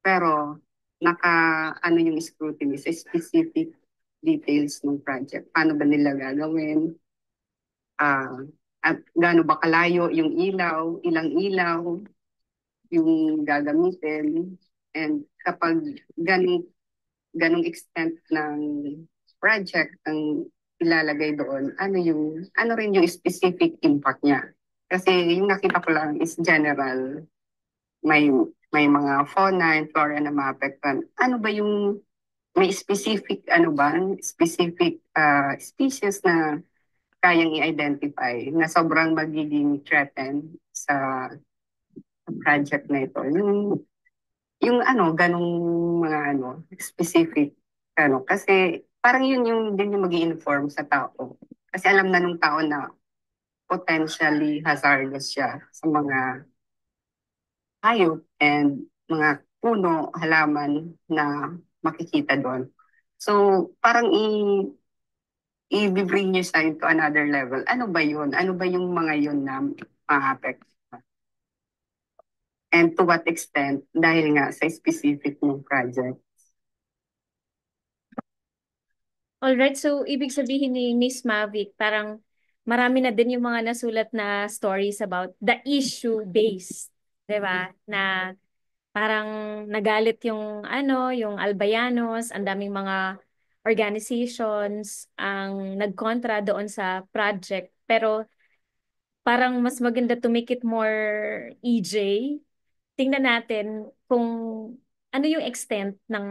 Pero yung scrutiny sa specific details ng project. Paano ba nila gagawin? At gaano ba kalayo yung ilang ilaw yung gagamitin. And kapag ganong extent ng project ang ilalagay doon, ano rin yung specific impact niya. Kasi yung nakita ko lang is general. May mga fauna and flora na maapektuhan. Ano ba yung may specific specific species na kayang i-identify na sobrang magiging threatened sa project na ito. Yung ganong mga specific kasi parang yun yung din yung mag-i-inform sa tao. Kasi alam na nung tao na potentially hazardous siya sa mga hayop and mga puno, halaman na makikita doon. So, parang i-bring nyo siya into another level. Ano ba yun? Ano ba yung mga yun na ma-affect? And to what extent? Dahil nga sa specific ng project. Alright, so ibig sabihin ni Miss Mavic, parang marami na din yung mga nasulat na stories about the issue-based, di ba? Na parang nagalit yung yung Albayanos, ang daming mga organizations ang nagkontra doon sa project. Pero parang mas maganda to make it more EJ. Tingnan natin kung ano yung extent ng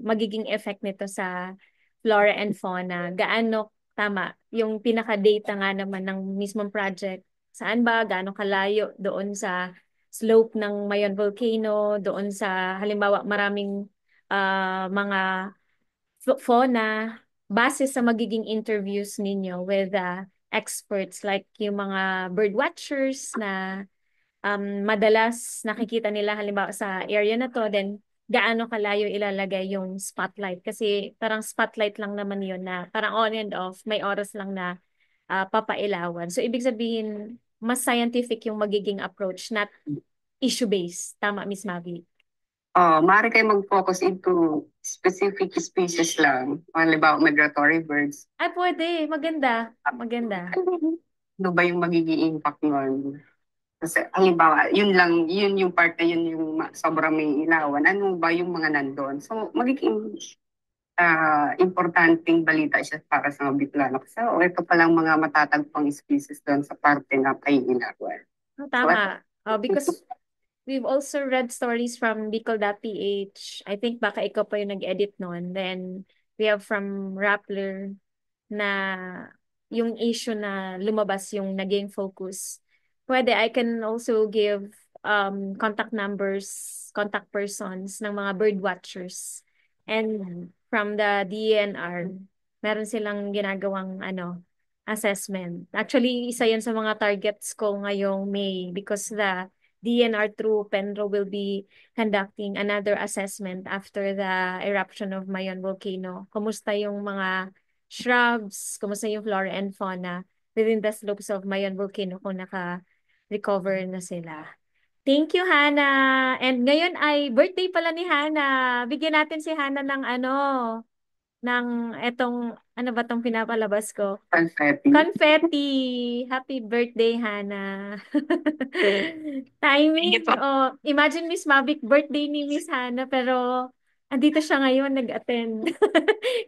magiging effect nito sa flora and fauna. Gaano tama yung pinaka-data nga naman ng mismong project. Saan ba? Gaano kalayo doon sa slope ng Mayon Volcano, doon sa halimbawa maraming mga fauna base sa magiging interviews ninyo with experts like yung mga bird watchers na madalas nakikita nila halimbawa sa area na to, then gaano kalayo ilalagay yung spotlight. Kasi parang spotlight lang naman yun na parang on and off, may oras lang na papailawan. So, ibig sabihin, mas scientific yung magiging approach, not issue-based. Tama, Miss Mavi? Maaari kayo mag-focus into specific species lang. Halimbawa, migratory birds. Ay, pwede. Maganda. Maganda. Ano ba yung magiging impact nun? Kasi halimbawa, yun yung part na yun yung sobrang may ilawan. Ano ba yung mga nandun? So, magiging importanteng balita siya para sa mga Bicolano. Kasi ito palang mga matatagpang species doon sa parte na kay Ilagwan. Oh, tama. Because we've also read stories from Bicol.ph. I think baka ikaw pa yung nag-edit noon. Then we have from Rappler na yung issue na lumabas yung naging focus. Pwede, I can also give contact numbers, contact persons ng mga bird watchers. And from the DENR, meron silang ginagawang assessment. Actually, isa yan sa mga targets ko ngayong May because the DNR through Penro will be conducting another assessment after the eruption of Mayon volcano. Kumusta yung mga shrubs, kumusta yung flora and fauna within the slopes of Mayon volcano kung naka-recover na sila. Thank you, Hannah. And ngayon ay birthday pala ni Hannah. Bigyan natin si Hannah ng ano ba tong pinapalabas ko? Confetti. Confetti! Happy birthday, Hannah. Timing. Oh, imagine Miss Mavic, birthday ni Miss Hannah, pero andito siya ngayon, nag-attend.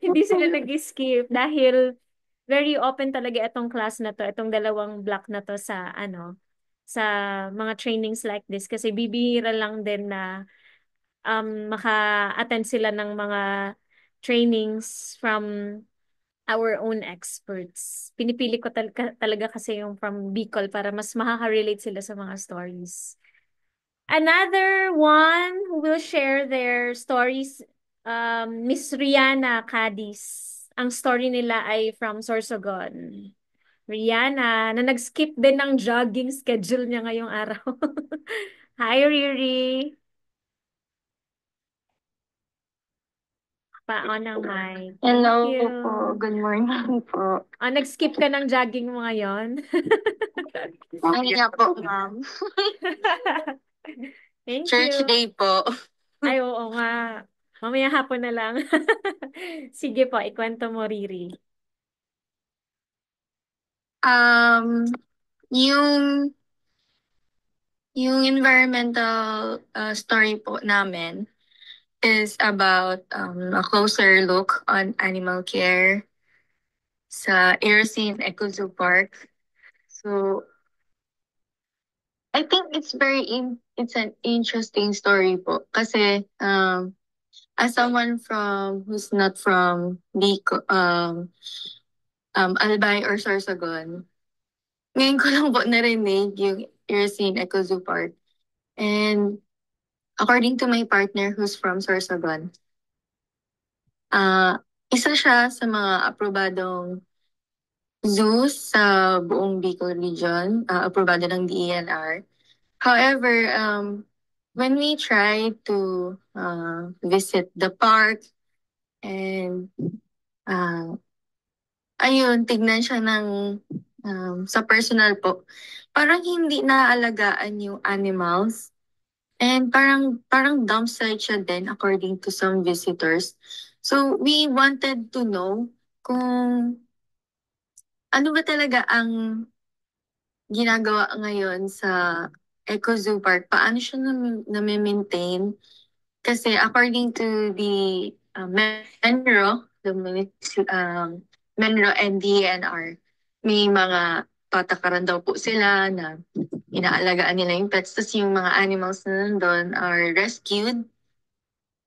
Hindi sila nag-skip dahil very open talaga itong class na to, itong dalawang block na to sa mga trainings like this kasi bibihira lang din na maka-attend sila ng mga trainings from our own experts. Pinipili ko talaga kasi yung from Bicol para mas makaka-relate sila sa mga stories. Another one who will share their stories, Miss Rihanna Cadiz. Ang story nila ay from Sorsogon. Rihanna, na nag-skip din ng jogging schedule niya ngayong araw. Hi, Riri. Pa-on ang mic. Hello Thank you. po. Good morning po. Nag-skip ka ng jogging mo ngayon? Ay nga po, ma'am. Thank Church you. day po. Ay, oo nga. Mamaya hapon na lang. Sige po, ikwento mo, Riri. Um, yung environmental story po namin is about a closer look on animal care sa Erosin Eco Zoo Park. So, I think it's an interesting story po kasi as someone who's not from Bicol, Albay or Sorsogon, ngayon ko lang po narinig yung Erosin Eco Zoo Park. And according to my partner who's from Sorsogon, isa siya sa mga aprobadong zoos sa buong Bicol region, aprobado ng DENR. However, when we try to visit the park and ayun, tignan siya ng sa personal po, parang hindi naaalagaan yung animals. And parang dump site siya din according to some visitors. So we wanted to know kung ano ba talaga ang ginagawa ngayon sa Eco Zoo Park. Paano siya na-maintain? Kasi according to the Menro and DNR, may mga patakaran daw po sila na inaalagaan nila yung pets. Tapos yung mga animals na nandun are rescued.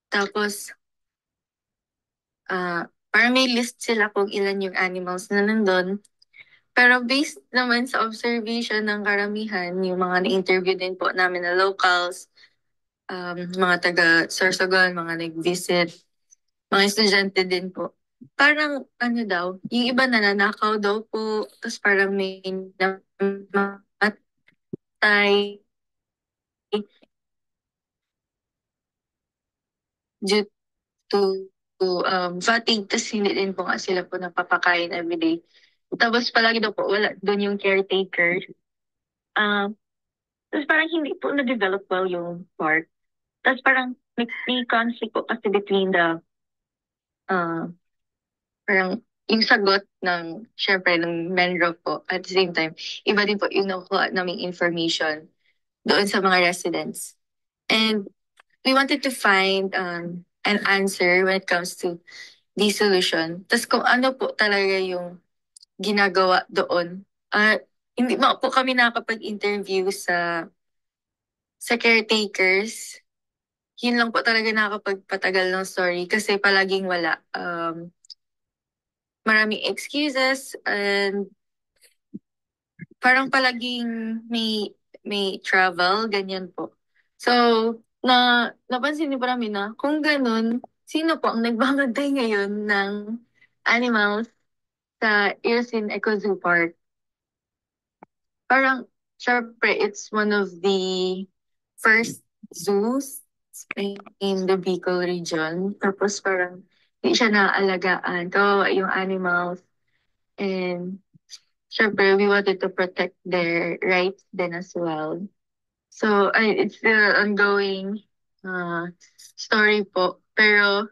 Tapos, parang may list sila kung ilan yung animals na nandun. Pero based naman sa observation ng karamihan, yung mga na-interview din po namin na locals, mga taga Sorsogon, mga nag-visit, mga estudyante din po. Parang ano daw, yung iba nananakaw daw po, tapos parang may namatay due to fatigue, tapos hindi din po nga sila po napapakain everyday. Tapos palagi daw po wala doon yung caretaker. Tapos parang hindi po na-develop well yung park. Tapos parang may conflict po kasi between the parang yung sagot ng, syempre, ng Menro po. At the same time, iba din po yung nakuha naming information doon sa mga residents. And we wanted to find an answer when it comes to solution. Tapos kung ano po talaga yung ginagawa doon. Hindi mo po kami nakakapag-interview sa caretakers. Yun lang po talaga nakakapagpatagal ng story kasi palaging wala. Maraming excuses and parang palaging may travel, ganyan po. So, napansin ni Brami na kung ganun, sino po ang nagbabantay ngayon ng animals sa Irsin Eco Zoo Park? Parang, syempre, it's one of the first zoos in the Bicol region. Tapos parang, hindi siya naaalagaan. Kawawa yung animals. And, syempre, we wanted to protect their rights then as well. So, it's still ongoing story po. Pero,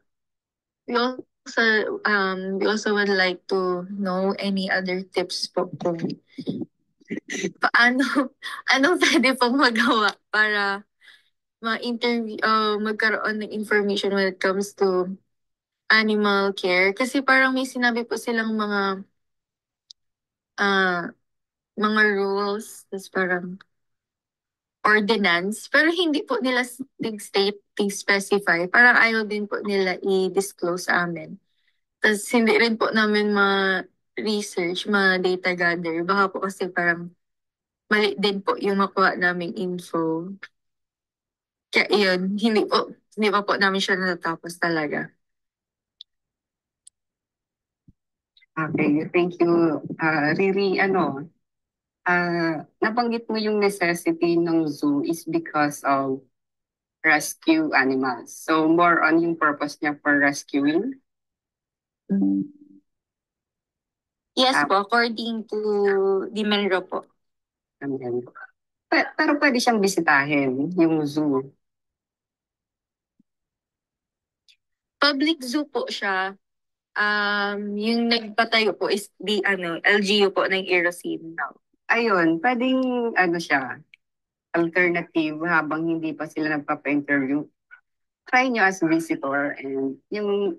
we also would like to know any other tips po kung paano, anong pwede pong magawa para ma-interview, magkaroon ng information when it comes to animal care. Kasi parang may sinabi po silang uh, mga rules, tas parang ordinance, pero hindi po nila state, specify. Parang ayaw din po nila i-disclose sa amin. Tas hindi rin po namin ma-research, ma-data gather. Baka po kasi parang mali din po yung makuha naming info. Kaya yun, hindi pa po namin siya natatapos talaga. Okay, thank you. Riri, nabanggit mo yung necessity ng zoo is because of rescue animals. So more on yung purpose niya for rescuing. Yes po, according to the Menro po. Pero pwede siyang bisitahin, yung zoo. Public zoo po siya. Yung nagpatayo po is LGU po ng Erosin. Ayun, pwedeng siya, alternative habang hindi pa sila nagpapa-interview. Try nyo as visitor and yung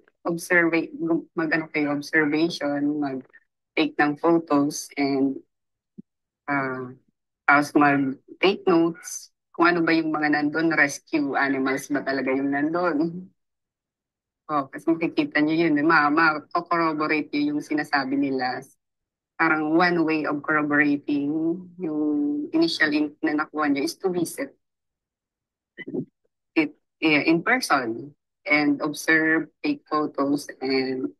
kayo observation, mag-take ng photos and tapos mag-take notes kung ano ba yung mga nandun, rescue animals ba talaga yung nandun. Kasi makikita nyo yun, ma-corroborate nyo yung sinasabi nila. Parang one way of corroborating yung initial na nakuha nyo is to visit it in person and observe, take photos, and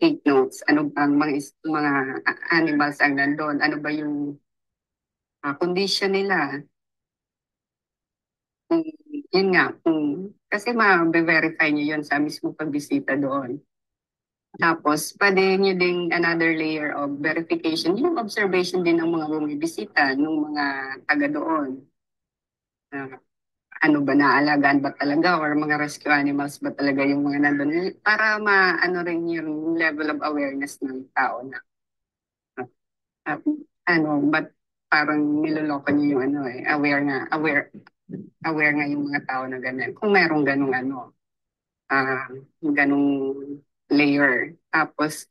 take notes. Ano bang mga animals ang nandun? Ano ba yung condition nila? Yun nga, kasi ma-verify nyo yun sa mismo pagbisita doon. Tapos, pwede nyo ding another layer of verification, yung observation din ng mga bumibisita, ng mga taga doon. Ano ba, naalagaan ba talaga or mga rescue animals ba talaga yung mga nandun? Para rin yung level of awareness ng tao na but parang niloloko niyo yung aware nga yung mga tao na ganun. Kung merong ganung layer. Tapos,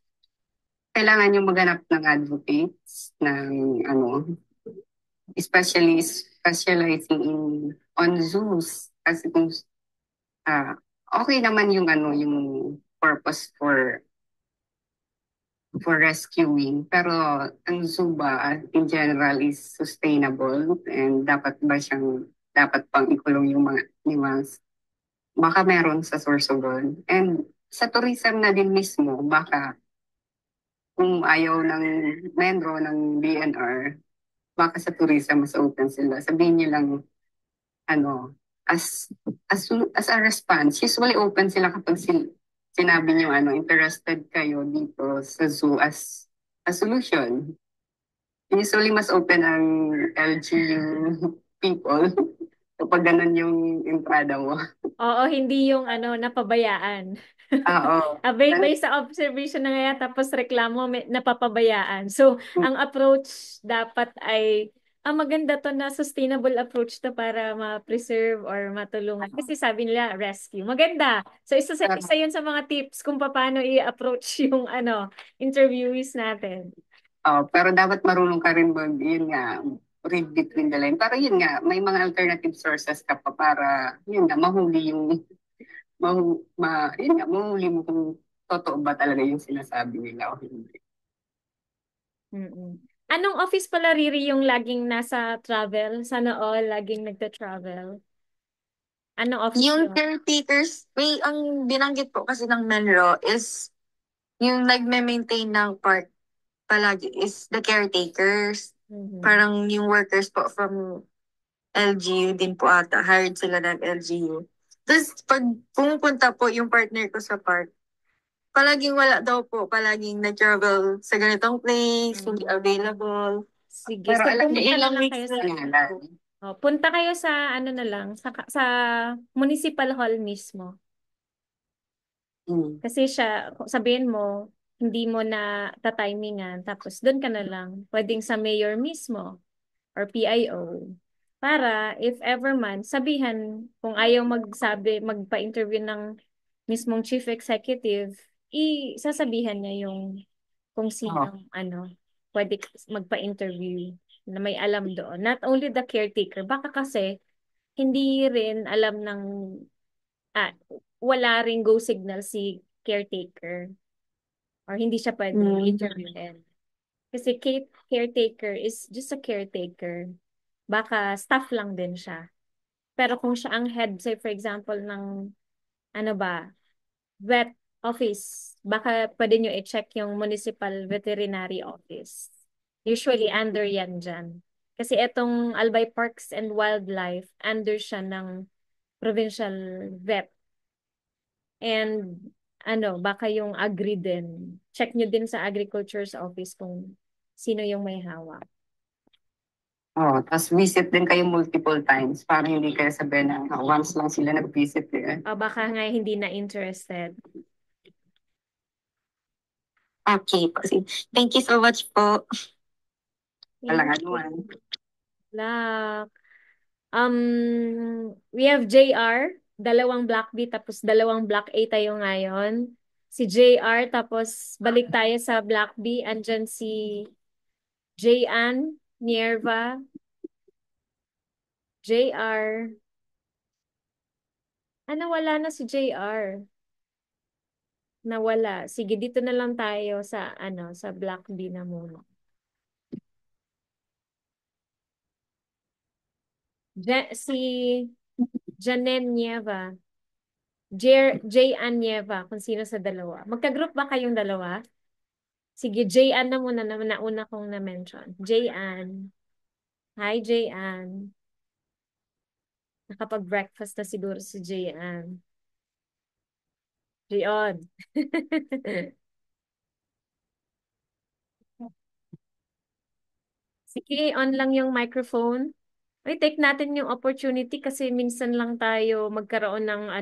kailangan yung maghanap ng advocates ng especially specializing on zoos. Kasi kung okay naman yung yung purpose for rescuing, pero ang zoo ba in general is sustainable and dapat pang ikulong yung mga animals. Baka meron sa Sorsogon. And sa tourism na din mismo, baka kung ayaw ng Menro ng DNR, baka sa tourism mas open sila. Sabihin niyo lang, as a response, usually open sila kapag sinabi niyo interested kayo dito sa zoo as a solution. Usually mas open ang LGU people kapag ganun yung entrada mo. Oo, hindi yung napabayaan. Oo. Based sa observation na nga tapos reklamo napapabayaan. So, ang approach dapat ay maganda to na sustainable approach to para ma-preserve or matulungan. Kasi sabi nila, rescue. Maganda. So, isa yun sa mga tips kung paano i-approach yung interviewees natin. Pero dapat marunong ka rin yun nga, read between the line. Pero yun nga, may mga alternative sources ka pa para, yun nga, mahuli yung, yun nga, mahuli mo kung totoo ba talaga yung sinasabi nila o hindi. Mm-mm. Anong office pala, Riri, yung laging nasa travel? Sana all laging nagta-travel? Anong office Yung yun? caretakers, ang binanggit po kasi ng Menro is yung nagme-maintain ng park palagi is the caretakers. Mhm. Parang yung workers po from LGU din po ata. Hired sila ng LGU. Tapos pag pumupunta po yung partner ko sa park, palaging wala daw po. Palaging nag-travel sa ganitong place, hindi available. Sige, Pero so alam mo, pumunta na ilang lang weeks kayo na sa nga, punta kayo sa ano na lang, sa municipal hall mismo. Kasi siya, sabihin mo, hindi mo na tatimingan, tapos doon ka na lang. Pwedeng sa mayor mismo or PIO. Para if ever man, sabihan, kung ayaw magpa-interview ng mismong chief executive, sasabihan niya yung kung sino pwede magpa-interview na may alam doon. Not only the caretaker, baka kasi hindi rin alam ng wala ring go signal si caretaker or hindi siya pwede interviewin. Kasi caretaker is just a caretaker. Baka staff lang din siya. Pero kung siya ang head, say for example, ng ano ba, vet office, baka pwede nyo i-check yung municipal veterinary office. Usually under yan dyan. Kasi etong Albay Parks and Wildlife, under siya ng provincial vet. And baka yung agri din. Check nyo din sa agriculture's office kung sino yung may hawak. Tapos visit din kayo multiple times para hindi kayo sabihin na once lang sila nag-visit eh. Baka nga hindi na interested. Okay po. Thank you so much po. Walang Thank anuman. you. Luck. We have JR, dalawang Block B, tapos dalawang Block A tayo ngayon. Si JR, tapos balik tayo sa Block B. Andyan si Jayan, Nierva, JR. Wala na si JR. Nawala. Sige, dito na lang tayo sa sa Block B na muna. Si Janen Nieva. Jayan Nieva, kung sino sa dalawa. Magka-group ba kayong dalawa? Sige, Jayan na muna na nauna kong na-mention. Jayan. Hi, Jayan. Nakapag-breakfast na siguro si Jayan. Jayon. Sige, on lang yung microphone. Uy, take natin yung opportunity kasi minsan lang tayo magkaroon ng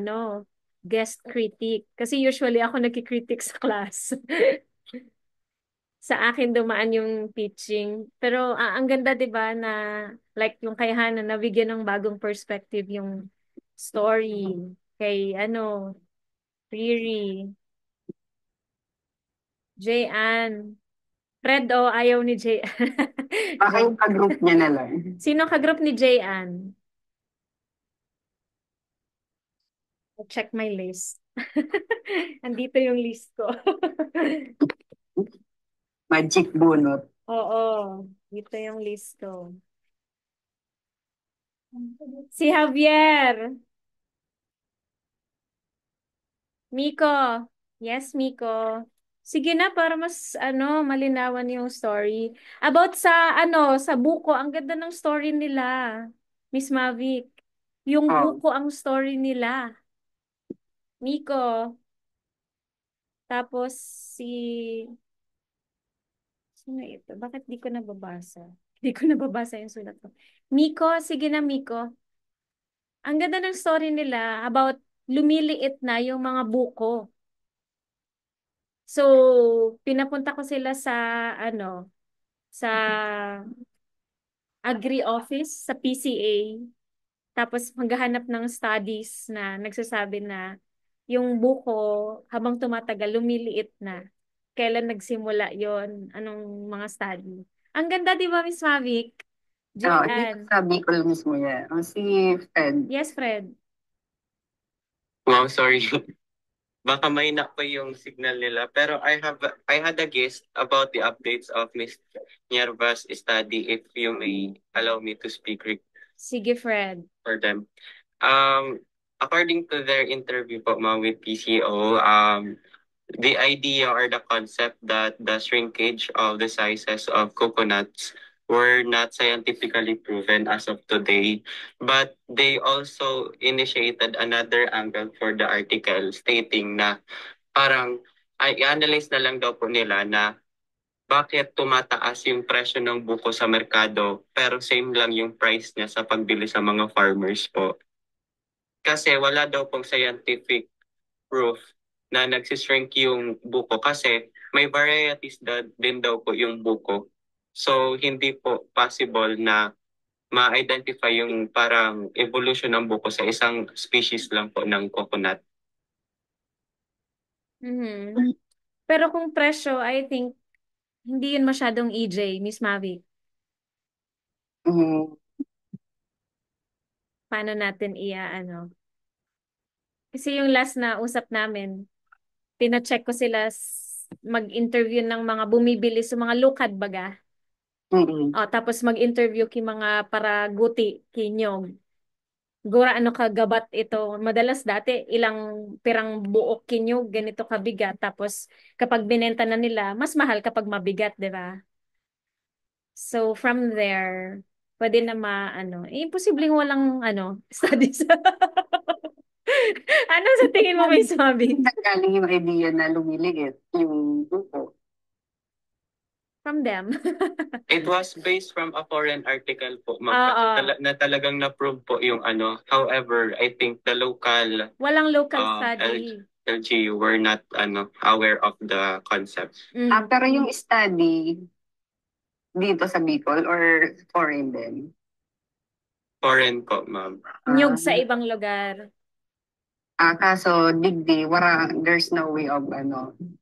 guest critic. Kasi usually ako nagki-critic sa class. Sa akin dumaan yung pitching. Pero ang ganda 'di ba na like yung kay Hannah nabigyan ng bagong perspective yung story kay Riri, Jayan. Fred ayaw ni Jayan. Baka yung ka-group niya na lang. Sino ka-group ni Jayan? Check my list. Andito yung list ko. Magic bunot. Oo, dito yung list ko. Si Javier. Miko. Yes, Miko. Sige na para mas malinawan yung story. About sa buko, ang ganda ng story nila. Miss Mavic. Yung buko ang story nila. Miko. Tapos sino ito? Bakit di ko nababasa? Di ko nababasa yung sulat ko. Miko, sige na Miko. Ang ganda ng story nila about lumiliit na yung mga buko. So, pinapunta ko sila sa sa agri-office sa PCA. Tapos maghahanap ng studies na nagsasabi na yung buko habang tumatagal lumiliit na. Kailan nagsimula yon? Anong mga study? Ang ganda, di ba, Miss Mavic? Dito Julian. sa Bicol mismo yan. Si Fred. Yes, Fred. Wow, sorry. Baka may na po yung signal nila. Pero I had a guess about the updates of Miss Nierva's study if you may allow me to speak Sige, Fred. for them. Um, According to their interview po ma'am with PCO, the idea or the concept that the shrinkage of the sizes of coconuts were not scientifically proven as of today, but they also initiated another angle for the article stating na parang ay i-analyze na lang daw po nila na bakit tumataas yung presyo ng buko sa merkado pero same lang yung price niya sa pagbili sa mga farmers po. Kasi wala daw pong scientific proof na nagsishrink yung buko kasi may varieties din daw po yung buko. So, hindi po possible na ma-identify yung parang evolution ng buko sa isang species lang po ng coconut. Mhm. Pero kung presyo, I think, hindi yun masyadong EJ, Miss Mavic. Mm, Paano natin ano? Kasi yung last na usap namin, pina-check ko sila mag-interview ng mga bumibili sa mga lukad baga. mm. Tapos mag-interview ki mga para guti, kinyog. Gura ano ka gabat ito. Madalas dati ilang pirang buok kinyog, ganito kabigat. Tapos kapag binenta na nila, mas mahal kapag mabigat, di ba? So from there, pwede na imposibleng walang studies. Ano sa tingin mo, may sabi? Saan galing yung idea na lumiliit yung buko? From them. It was based from a foreign article po, ma'am. Kasi Oo. na talagang na-prove po yung ano. However, I think the local Walang local uh, study. LGU were not aware of the concept. Mm. Pero yung study dito sa Bicol or foreign din? Foreign po, ma'am. Nyug sa ibang lugar. Kaso digdi, there's no way of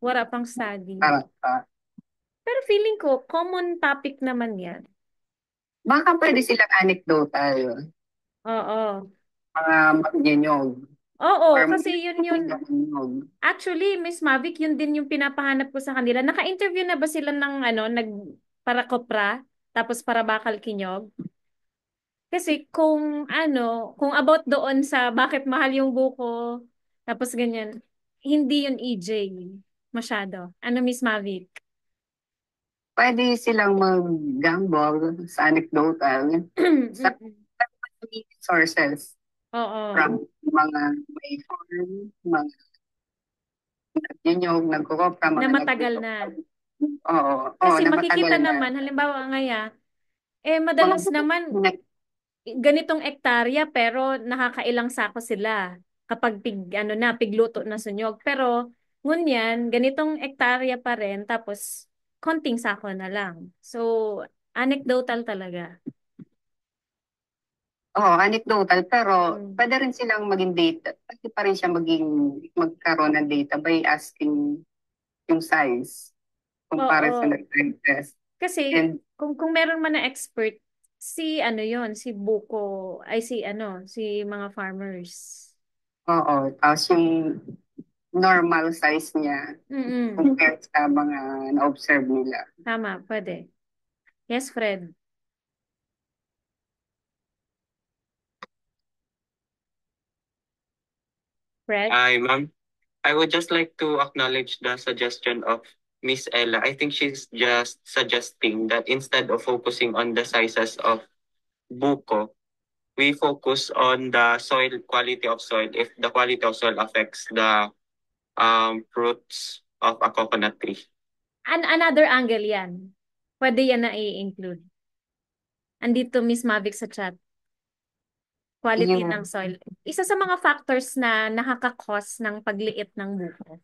Wala pang study. para, Pero feeling ko, common topic naman yan. baka pwede silang anecdotal, Oo. mga magnyanyog. Oo, Or kasi yun. magnyanyog. Actually, Miss Mavic, yun din yung pinapahanap ko sa kanila. Naka-interview na ba sila ng para kopra, tapos para bakal kinyog? Kasi kung about doon sa bakit mahal yung buko, tapos ganyan, hindi yun EJ masyado. Ano, Miss Mavic? Pwede silang mag-gamble sa anecdotal sa sources Oo. from mga may farm, mga nagnyanyog, nagkukopra, Na mga matagal na. Oo, Kasi na matagal makikita na. naman, halimbawa ngaya, Mga madalas naman, ganitong ektarya pero nakakailang sako sila kapag pigluto na sunyog. Pero ngunyan, ganitong ektarya pa rin tapos konting sako na lang. So, anecdotal talaga. Anecdotal, pero Mm. pwede rin silang maging data. Pwede pa rin siya magkaroon ng data by asking yung size kumpara sa Oo. nag-test. Kasi And kung meron man na expert, si si Buko, ay si mga farmers. tapos yung normal size niya Mm-mm. compared sa mga na-observe nila. Tama, pwede. Yes, Fred. Fred? Hi, ma'am. I would just like to acknowledge the suggestion of Miss Ella. I think she's just suggesting that instead of focusing on the sizes of buko, we focus on the soil quality of soil if the quality of soil affects the fruits of a coconut tree. Another angle yan. Pwede yan na i-include. Andito, Miss Mavic sa chat. Quality Yung ng soil. Isa sa mga factors na nakaka-cause ng pagliit ng buko.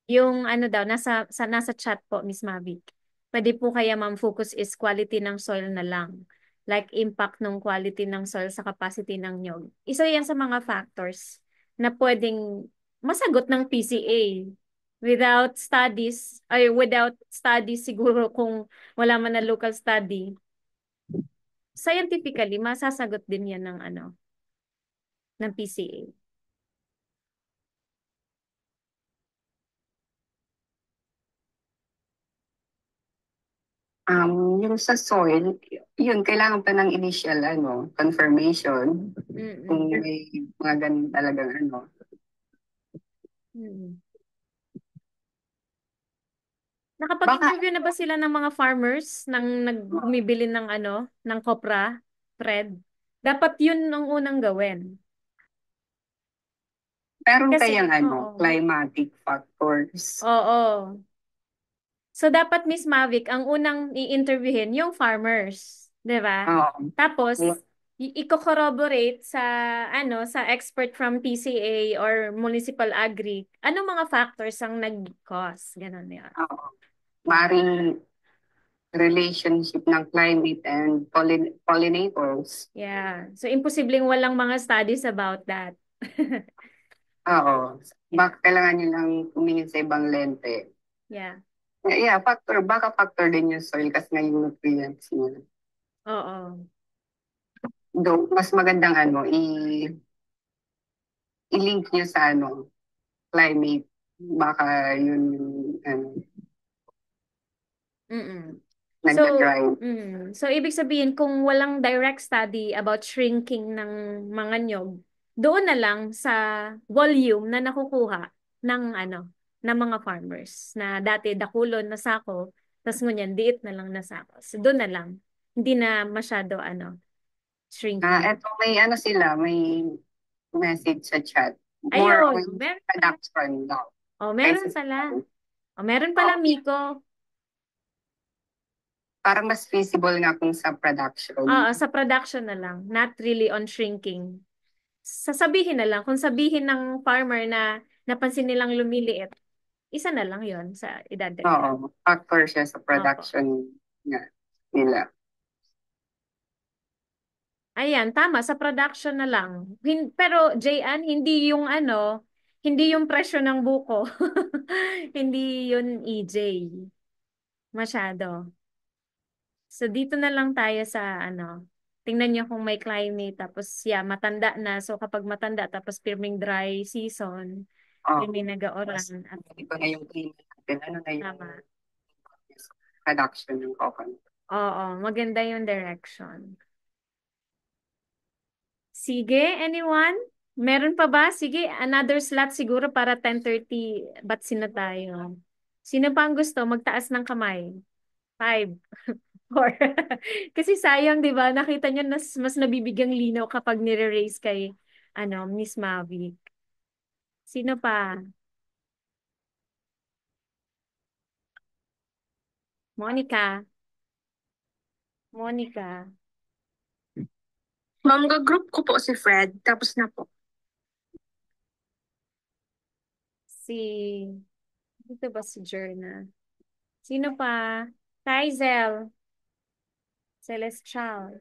Yung daw, nasa chat po, Miss Mavic. Pwede po kaya ma'am focus is quality ng soil na lang. like impact ng quality ng soil sa capacity ng nyog. Isa yan sa mga factors na pwedeng masagot ng PCA. Without studies siguro kung wala man na local study, scientifically, masasagot din yan ng ng PCA. Yung sa soil, yun, kailangan pa ng initial confirmation kung Mm-mm. may mga ganun talagang Mm. Nakapag-interview na ba sila ng mga farmers nang nagbumibili ng ng copra, Fred? Dapat yun ang unang gawin. meron Kasi, kayang oo. climatic factors. Oo. So, dapat Miss Mavic, ang unang i-interviewin yung farmers. 'Di ba? Oo. Tapos, i-corroborate sa, sa expert from PCA or Municipal Agri. Anong mga factors ang nag-cause? Ganon yan. Oo. Maring relationship ng climate and pollinators. Yeah. So, imposibleng walang mga studies about that. Oo. Baka kailangan nyo lang tumingin sa ibang lente. Yeah. Yeah, baka factor din yung soil kasi nga yung nutrients niya. Oo. Though, mas magandang i-link nyo sa climate. Baka yun yung Mm-mm. nagda-drive. So, ibig sabihin, kung walang direct study about shrinking ng mga nyog, doon na lang sa volume na nakukuha ng ng mga farmers na dati dakulon na sako, tas ngunyan diit na lang na sako. So, doon na lang. Hindi na masyado shrinking. Eto, may may message sa chat. More Ayun, on production daw. meron Kaysa pala. Meron pala, Miko. parang mas feasible nga kung sa production. Sa production na lang, not really on shrinking. Sasabihin na lang, kung sabihin ng farmer na napansin nilang lumiliit, isa na lang yon sa idadagdag. Oo, factor siya sa production nga nila. Ayan, tama, sa production na lang. Pero, Jayan, hindi yung hindi yung presyo ng buko. Hindi yun EJ. Masyado. So, dito na lang tayo sa tingnan nyo kung may climate, tapos matanda na. So, kapag matanda, tapos pirming dry season, may nag-auran. Ito na yung klima natin. Ano na yung Tama. production ng coconut. Oo, maganda yung direction. Sige, anyone? Meron pa ba? Sige, another slot siguro para 10:30. Ba't sino tayo? Sino pa ang gusto? Magtaas ng kamay. 5. 4. Kasi sayang, di ba? Nakita niyo, mas nabibigyang linaw kapag nire-raise kay, Miss Mavic. Sino pa? Monica. Monica. Ma'am, group ko po si Fred. Tapos na po. Dito ba si Jerna? Sino pa? Tyzel. Celestial.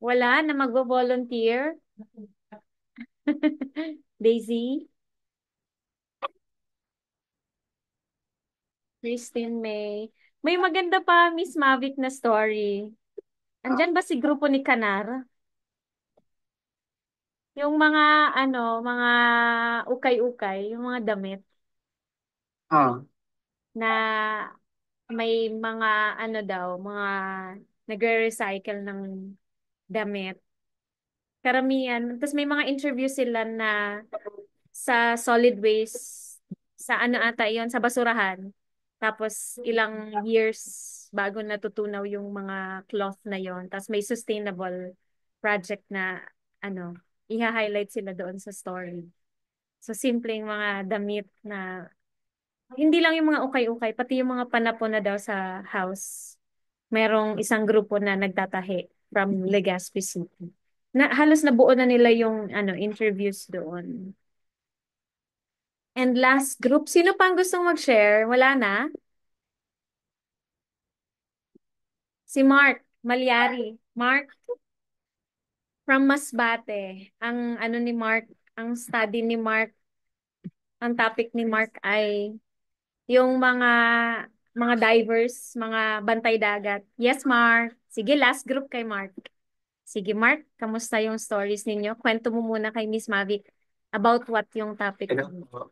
Wala na magvo-volunteer? Daisy? Christine May? May maganda pa, Miss Mavic, na story. Andyan ba si grupo ni Kanar? Yung mga, mga ukay-ukay, yung mga damit na may mga, daw, mga nagre-recycle ng damit. Karamihan. Tapos may mga interview sila na sa solid waste, sa ata yon sa basurahan. Tapos ilang years bago natutunaw yung mga cloth na yon. Tapos may sustainable project na i-highlight sila doon sa story. So simpleng mga damit na hindi lang yung mga ukay-ukay, pati yung mga panapon na daw sa house. Merong isang grupo na nagtatahi from Legazpi City. halos nabuo na nila yung interviews doon. And last group, sino pang gustong mag-share? Wala na? Si Mark Malyari. Mark from Masbate. Ang ni Mark, ang study ni Mark, ang topic ni Mark ay yung mga divers, mga bantay dagat. Yes, Mark. Sige, last group kay Mark. Sige, Mark, kamusta yung stories ninyo? Kwento mo muna kay Miss Mavic about what yung topic Hello mo. po.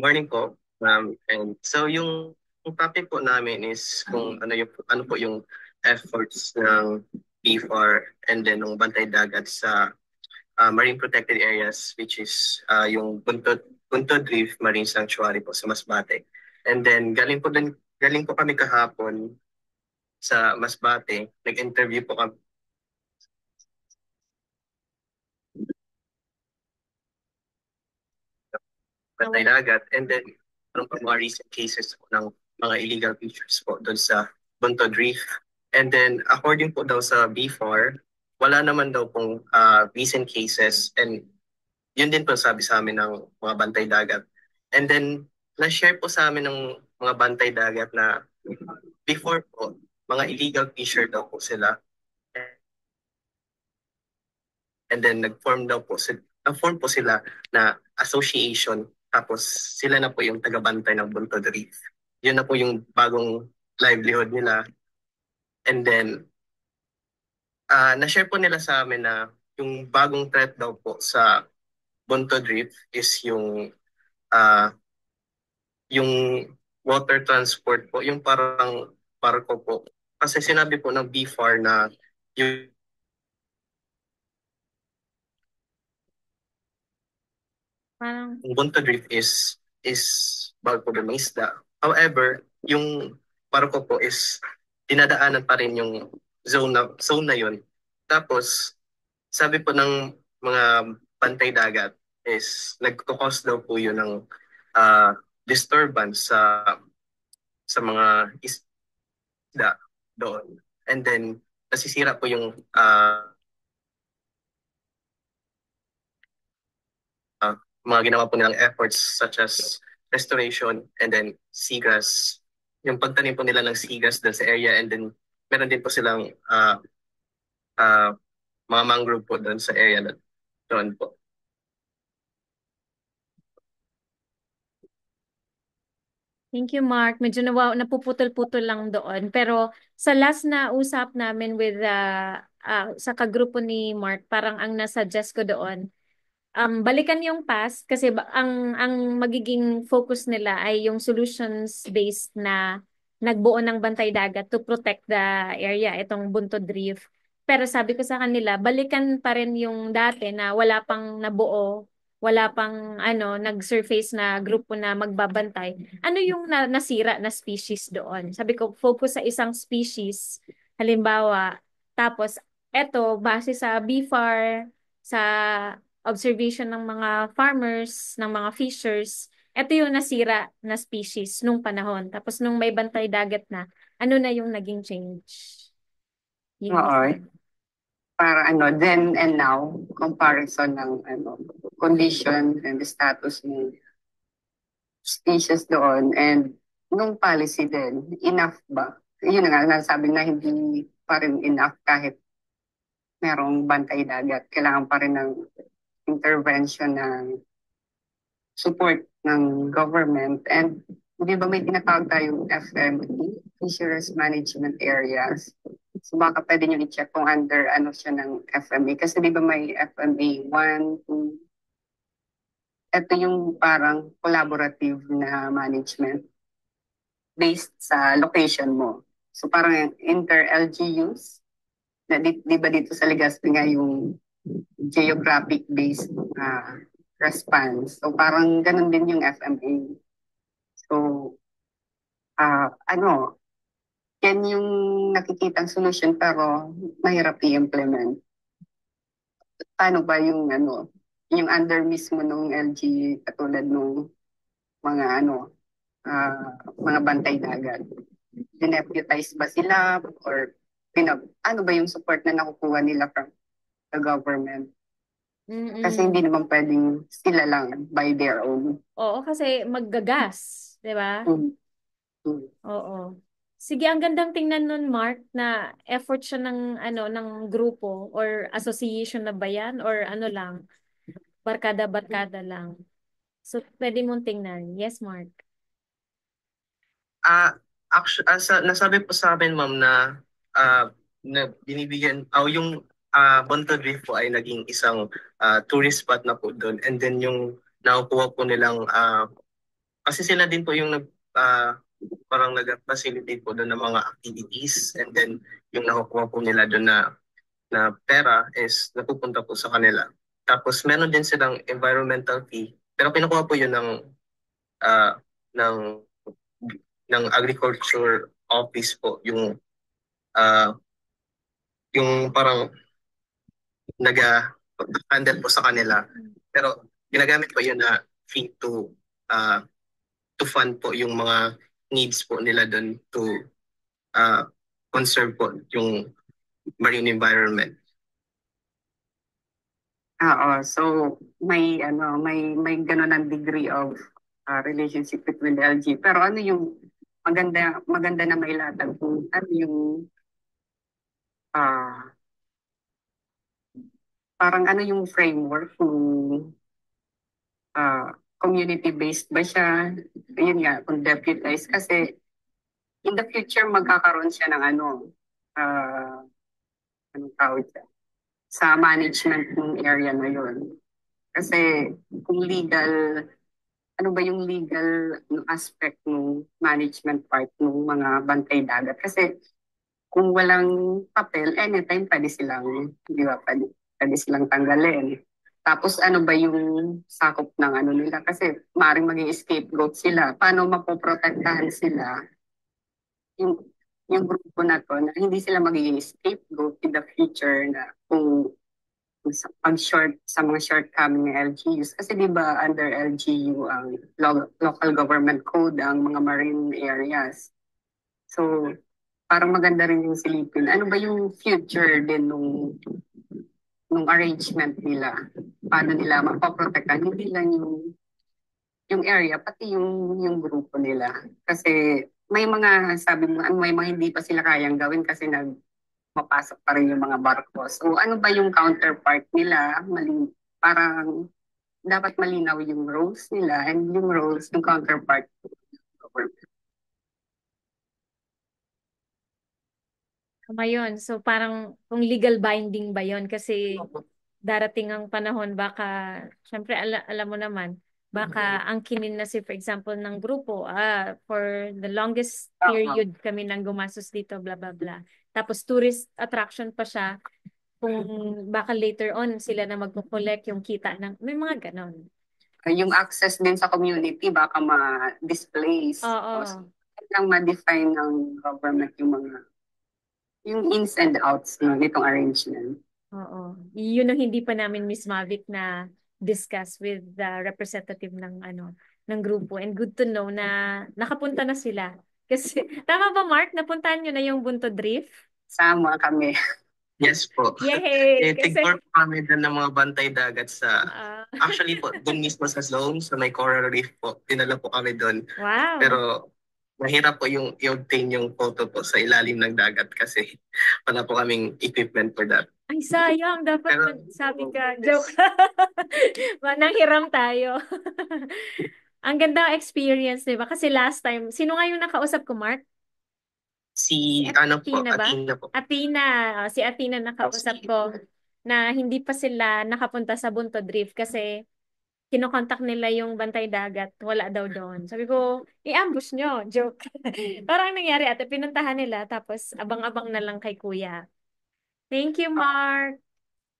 Morning po, ma'am. And so yung topic po namin is kung ano po yung efforts ng BFAR and then ng Bantay Dagat sa marine protected areas, which is yung Buntod Reef Marine Sanctuary po sa Masbate. And then galing po kami kahapon sa Masbate. Nag-interview po kami Bantay Dagat, and then meron po mga recent cases po ng mga illegal fishers po doon sa Buntod Reef. And then according po daw sa BFAR, wala naman daw pong recent cases, and yun din po sabi sa amin ng mga Bantay Dagat. And then na-share po sa amin ng mga Bantay Dagat na before po, mga illegal fisher daw po sila. And then nag-form po sila na association, tapos sila na po yung tagabantay ng Buntod Reef. Yun na po yung bagong livelihood nila. And then na-share po nila sa amin na yung bagong threat daw po sa Buntod Reef is yung water transport po, yung parang barko po. Kasi sinabi po ng BFAR na yung Parang, Buntod Reef is bawal po ng mga isda. However, yung barko po is dinadaanan pa rin yung zone na yun. Tapos, sabi po ng mga bantay dagat is nagkukos daw po yun ng disturbance sa mga isda doon. And then, nasisira po yung mga ginawa po nilang efforts such as restoration and then seagrass. Yung pagtanim po nila ng seagrass doon sa area, and then meron din po silang mga mangrove po doon sa area doon po. thank you, Mark. Medyo napuputol-putol lang doon. Pero sa last na usap namin with sa kagrupo ni Mark, parang ang nasuggest ko doon, balikan yung past kasi ang magiging focus nila ay yung solutions based na nagbuo ng bantay dagat to protect the area, itong Buntod Reef. Pero sabi ko sa kanila, balikan pa rin yung dati na wala pang nabuo, wala pang nag-surface na grupo na magbabantay. Ano yung nasira na species doon? Sabi ko, focus sa isang species, halimbawa, tapos eto, base sa BFAR, sa observation ng mga farmers, ng mga fishers, ito yung nasira na species nung panahon. Tapos nung may bantay dagat na, ano na yung naging change? Yun Oo. Para then and now, comparison ng condition and status ng species doon, and nung policy din, enough ba? Yun na nga, nasabi na hindi pa rin enough kahit merong bantay dagat. Kailangan pa rin ng intervention ng support ng government. And di ba may tinatawag tayong FME, Fisheries Management Areas? So baka pwede nyo i-check kung under siya ng FME. Kasi di ba may FME 1, 2, ito yung parang collaborative na management based sa location mo. So parang inter-LGUs, na di ba dito sa Legazpi nga yung geographic-based response. So parang ganun din yung FMA. So yan yung nakikitang solution pero mahirap i-implement. Paano ba yung yung under mismo ng LG katulad ng mga mga bantay dagat? Dineputize ba sila or ano ba yung support na nakukuha nila from the government. Mm-mm. Kasi hindi naman pwedeng sila lang by their own. Oo, kasi maggagas, 'di ba? Mm. Mm. Oo. Sige, ang gandang tingnan nun, Mark, na effort siya ng ano ng grupo or association na ba yan or ano lang, barkada-barkada lang. So, pwede mong tingnan. Yes, Mark. Actually, nasabi po sa amin, ma'am, na binibigyan, yung Bonto Drift po ay naging isang tourist spot na po doon. And then yung nakukuha po nilang, kasi sila din po yung parang nag-facilitate po doon ng mga activities. And then yung nakukuha po nila doon na pera is napupunta po sa kanila. Tapos meron din silang environmental fee. Pero kinukuha po yun ah, ng ng agriculture office po ah, yung parang nag-handle po sa kanila. Pero ginagamit po yun na fee uh, to fund po yung mga needs po nila doon to uh, conserve po yung marine environment. Oo, so may ganun ng degree of relationship between the LG. Pero ano yung maganda na mailatag kung ano yung ah parang ano yung framework kung community-based ba siya? Yun nga, kung deputized. Kasi in the future, magkakaroon siya ng uh, anong tawag siya, sa management ng area na yun. Kasi kung legal, ano ba yung legal aspect ng management part ng mga bantay dagat? Kasi kung walang papel, anytime pwede silang, di ba, pwede silang tanggalin. Tapos ano ba yung sakop ng ano nila? Kasi maaaring maging scapegoat sila. Paano mapoprotektahan sila yung, yung grupo na to na hindi sila magiging scapegoat in the future na kung sa mga shortcoming ng LGUs. Kasi di ba under LGU ang local government code ang mga marine areas. So parang maganda rin yung silipin. Ano ba yung future din nung arrangement nila? Paano nila mapoprotektan? Hindi lang yung area, pati yung grupo nila. Kasi may mga, sabi mo, may mga hindi pa sila kayang gawin kasi mapasok pa rin yung mga barko. So ano ba yung counterpart nila? Parang dapat malinaw yung roles nila and yung roles ng counterpart. Tama yun. So, parang kung legal binding ba yun? Kasi darating ang panahon, baka, syempre, alam mo naman, baka angkinin na si, for example, ng grupo, for the longest period kami nang gumastos dito, blah, blah, blah. Tapos, tourist attraction pa siya, kung baka later on, sila na magkukolect yung kita ng, may mga ganon. Yung access din sa community, baka ma-displace. Oo. Lang ma-define ng government yung ins and outs nitong arrangement. Oo. Yun ang hindi pa namin Miss Mavic na discuss with the representative ng grupo. And good to know na nakapunta na sila. Kasi, tama ba Mark? Napuntahan nyo na yung Bunto Drift? Sama kami. Yes po. Yay! Kasi, Tig-tour po kami doon ng mga bantay dagat actually po, doon mismo sa zone, sa may coral reef po. Dinala po kami doon. wow. Pero mahirap po yung i-obtain yung photo po sa ilalim ng dagat kasi wala po kaming equipment for that. Ay, sayang. Dapat Pero, sabi ka. Joke. Nanghiram tayo. Ang ganda experience, di ba? Kasi last time, sino nga yung nakausap ko, Mark? Si Athena ba? Athena po. Athena. Si Athena nakausap ko na hindi pa sila nakapunta sa Bunto Drift kasi kinokontak nila yung bantay dagat. Wala daw doon. Sabi ko, i-ambush nyo. Joke. Parang nangyari ate, pinuntahan nila tapos abang-abang na lang kay kuya. Thank you, Mark.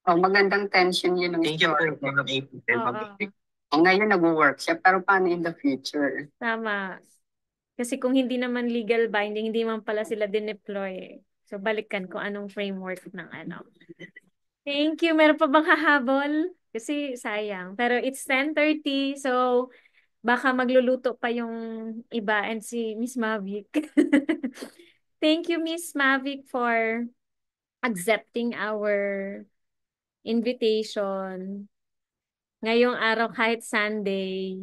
Magandang tension yun ng Thank you story. po, Ma'am April. Ngayon nag-workshop, pero paano in the future? Tama. Kasi kung hindi naman legal binding, hindi man pala sila dineploy. So, balikan kung anong framework ng ano. Thank you. Meron pa bang hahabol? Kasi sayang. Pero it's 10:30, so baka magluluto pa yung iba and si Miss Mavic. Thank you, Miss Mavic, for accepting our invitation. Ngayong araw kahit Sunday.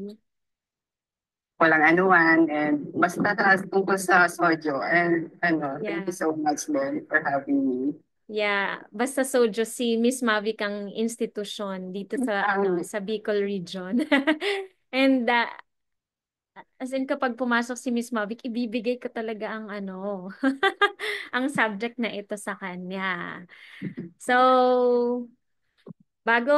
Walang anuman, and basta tungkol sa Sojo. And thank you so much then for having me. Yeah, basta Sojo si Miss Mavic ang institusyon dito sa sa Bicol region. And as in kapag pumasok si Miss Mavic, ibibigay ko talaga ang ang subject na ito sa kanya. So, bago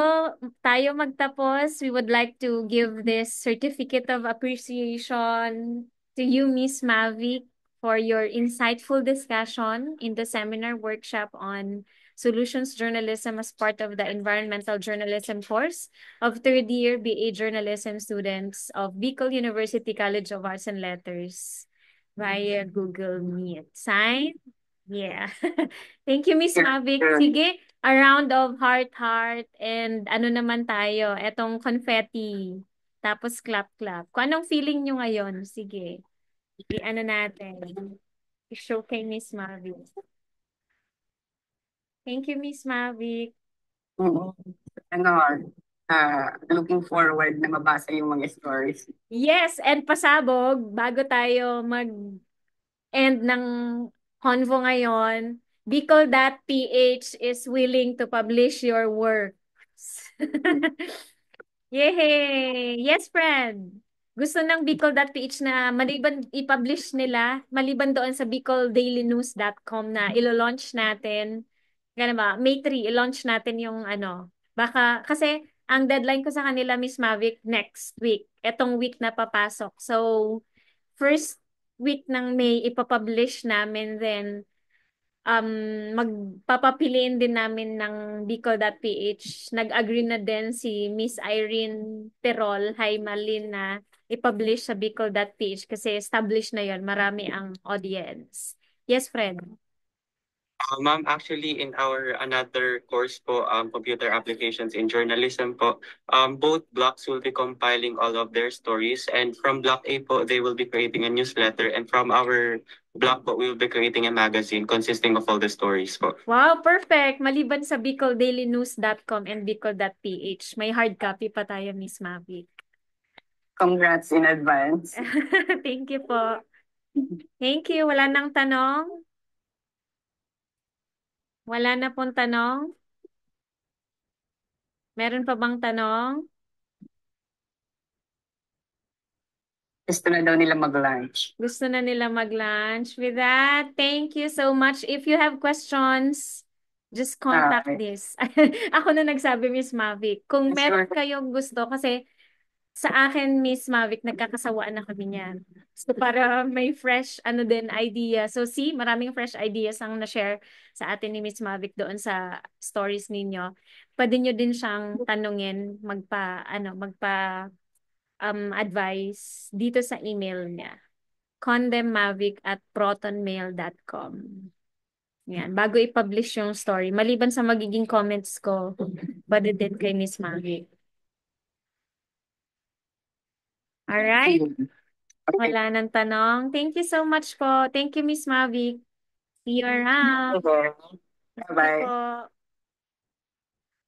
tayo magtapos, we would like to give this certificate of appreciation to you, Miss Mavic, for your insightful discussion in the seminar workshop on solutions journalism as part of the environmental journalism course of third year BA journalism students of Bicol University College of Arts and Letters via Google Meet. Sign? Yeah. Thank you, Miss Mavic. Sige, a round of heart and ano naman tayo, etong confetti. Tapos clap-clap. Kung anong feeling nyo ngayon, sige. I-ano natin. I-show kay Miss Mavic. Thank you, Miss Mavic. Mm. Looking forward na mabasa yung mga stories. Yes, and pasabog, bago tayo mag-end ng convo ngayon, Bicol.ph is willing to publish your works. Yay! Yes, friend. Gusto ng Bicol.ph na maliban i-publish nila, maliban doon sa bicoldailynews.com na ilo-launch natin. Ganun ba? May 3, i-launch natin yung Baka, kasi ang deadline ko sa kanila, Miss Mavic, next week. Etong week na papasok. So, first week ng May, ipapublish namin, then magpapapiliin din namin ng Bicol.ph. Nag-agree na din si Miss Irene Perol, hi Malin, na i-publish sa Bicol.ph kasi established na yon, marami ang audience. Yes, Fred. Ma'am, actually in our another course po, computer applications in journalism po, both blocks will be compiling all of their stories, and from block A po, they will be creating a newsletter, and from our block po, we will be creating a magazine consisting of all the stories po. Wow, perfect. Maliban sa bicoldailynews.com and bicol.ph, may hard copy pa tayo, Miss Mavic. Congrats in advance. Thank you po. Thank you. Wala nang tanong? Wala na pong tanong? Meron pa bang tanong? Gusto na daw nila mag-lunch. Gusto na nila mag-lunch. With that, thank you so much. If you have questions, just contact this. Ako na nagsabi, Miss Mavic. Kung meron kayong gusto, kasi sa akin, Miss Mavic, nagkakasawaan na kami niyan. So, para may fresh, idea. So, maraming fresh ideas ang na-share sa atin ni Miss Mavic doon sa stories ninyo. Pwede nyo din siyang tanungin, advice dito sa email niya. condemmavic@protonmail.com. Yan, bago i-publish yung story. Maliban sa magiging comments ko, pwede din kay Miss Mavic. Alright. Wala nang tanong. Thank you so much po. Thank you, Miss Mavic. See you around. Bye-bye.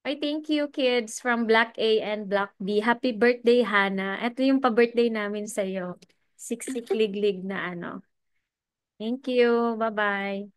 Ay, thank you, kids from Block A and Block B. Happy birthday, Hannah. Ito yung pa-birthday namin sa'yo. Siksik-liglig na Thank you. Bye-bye.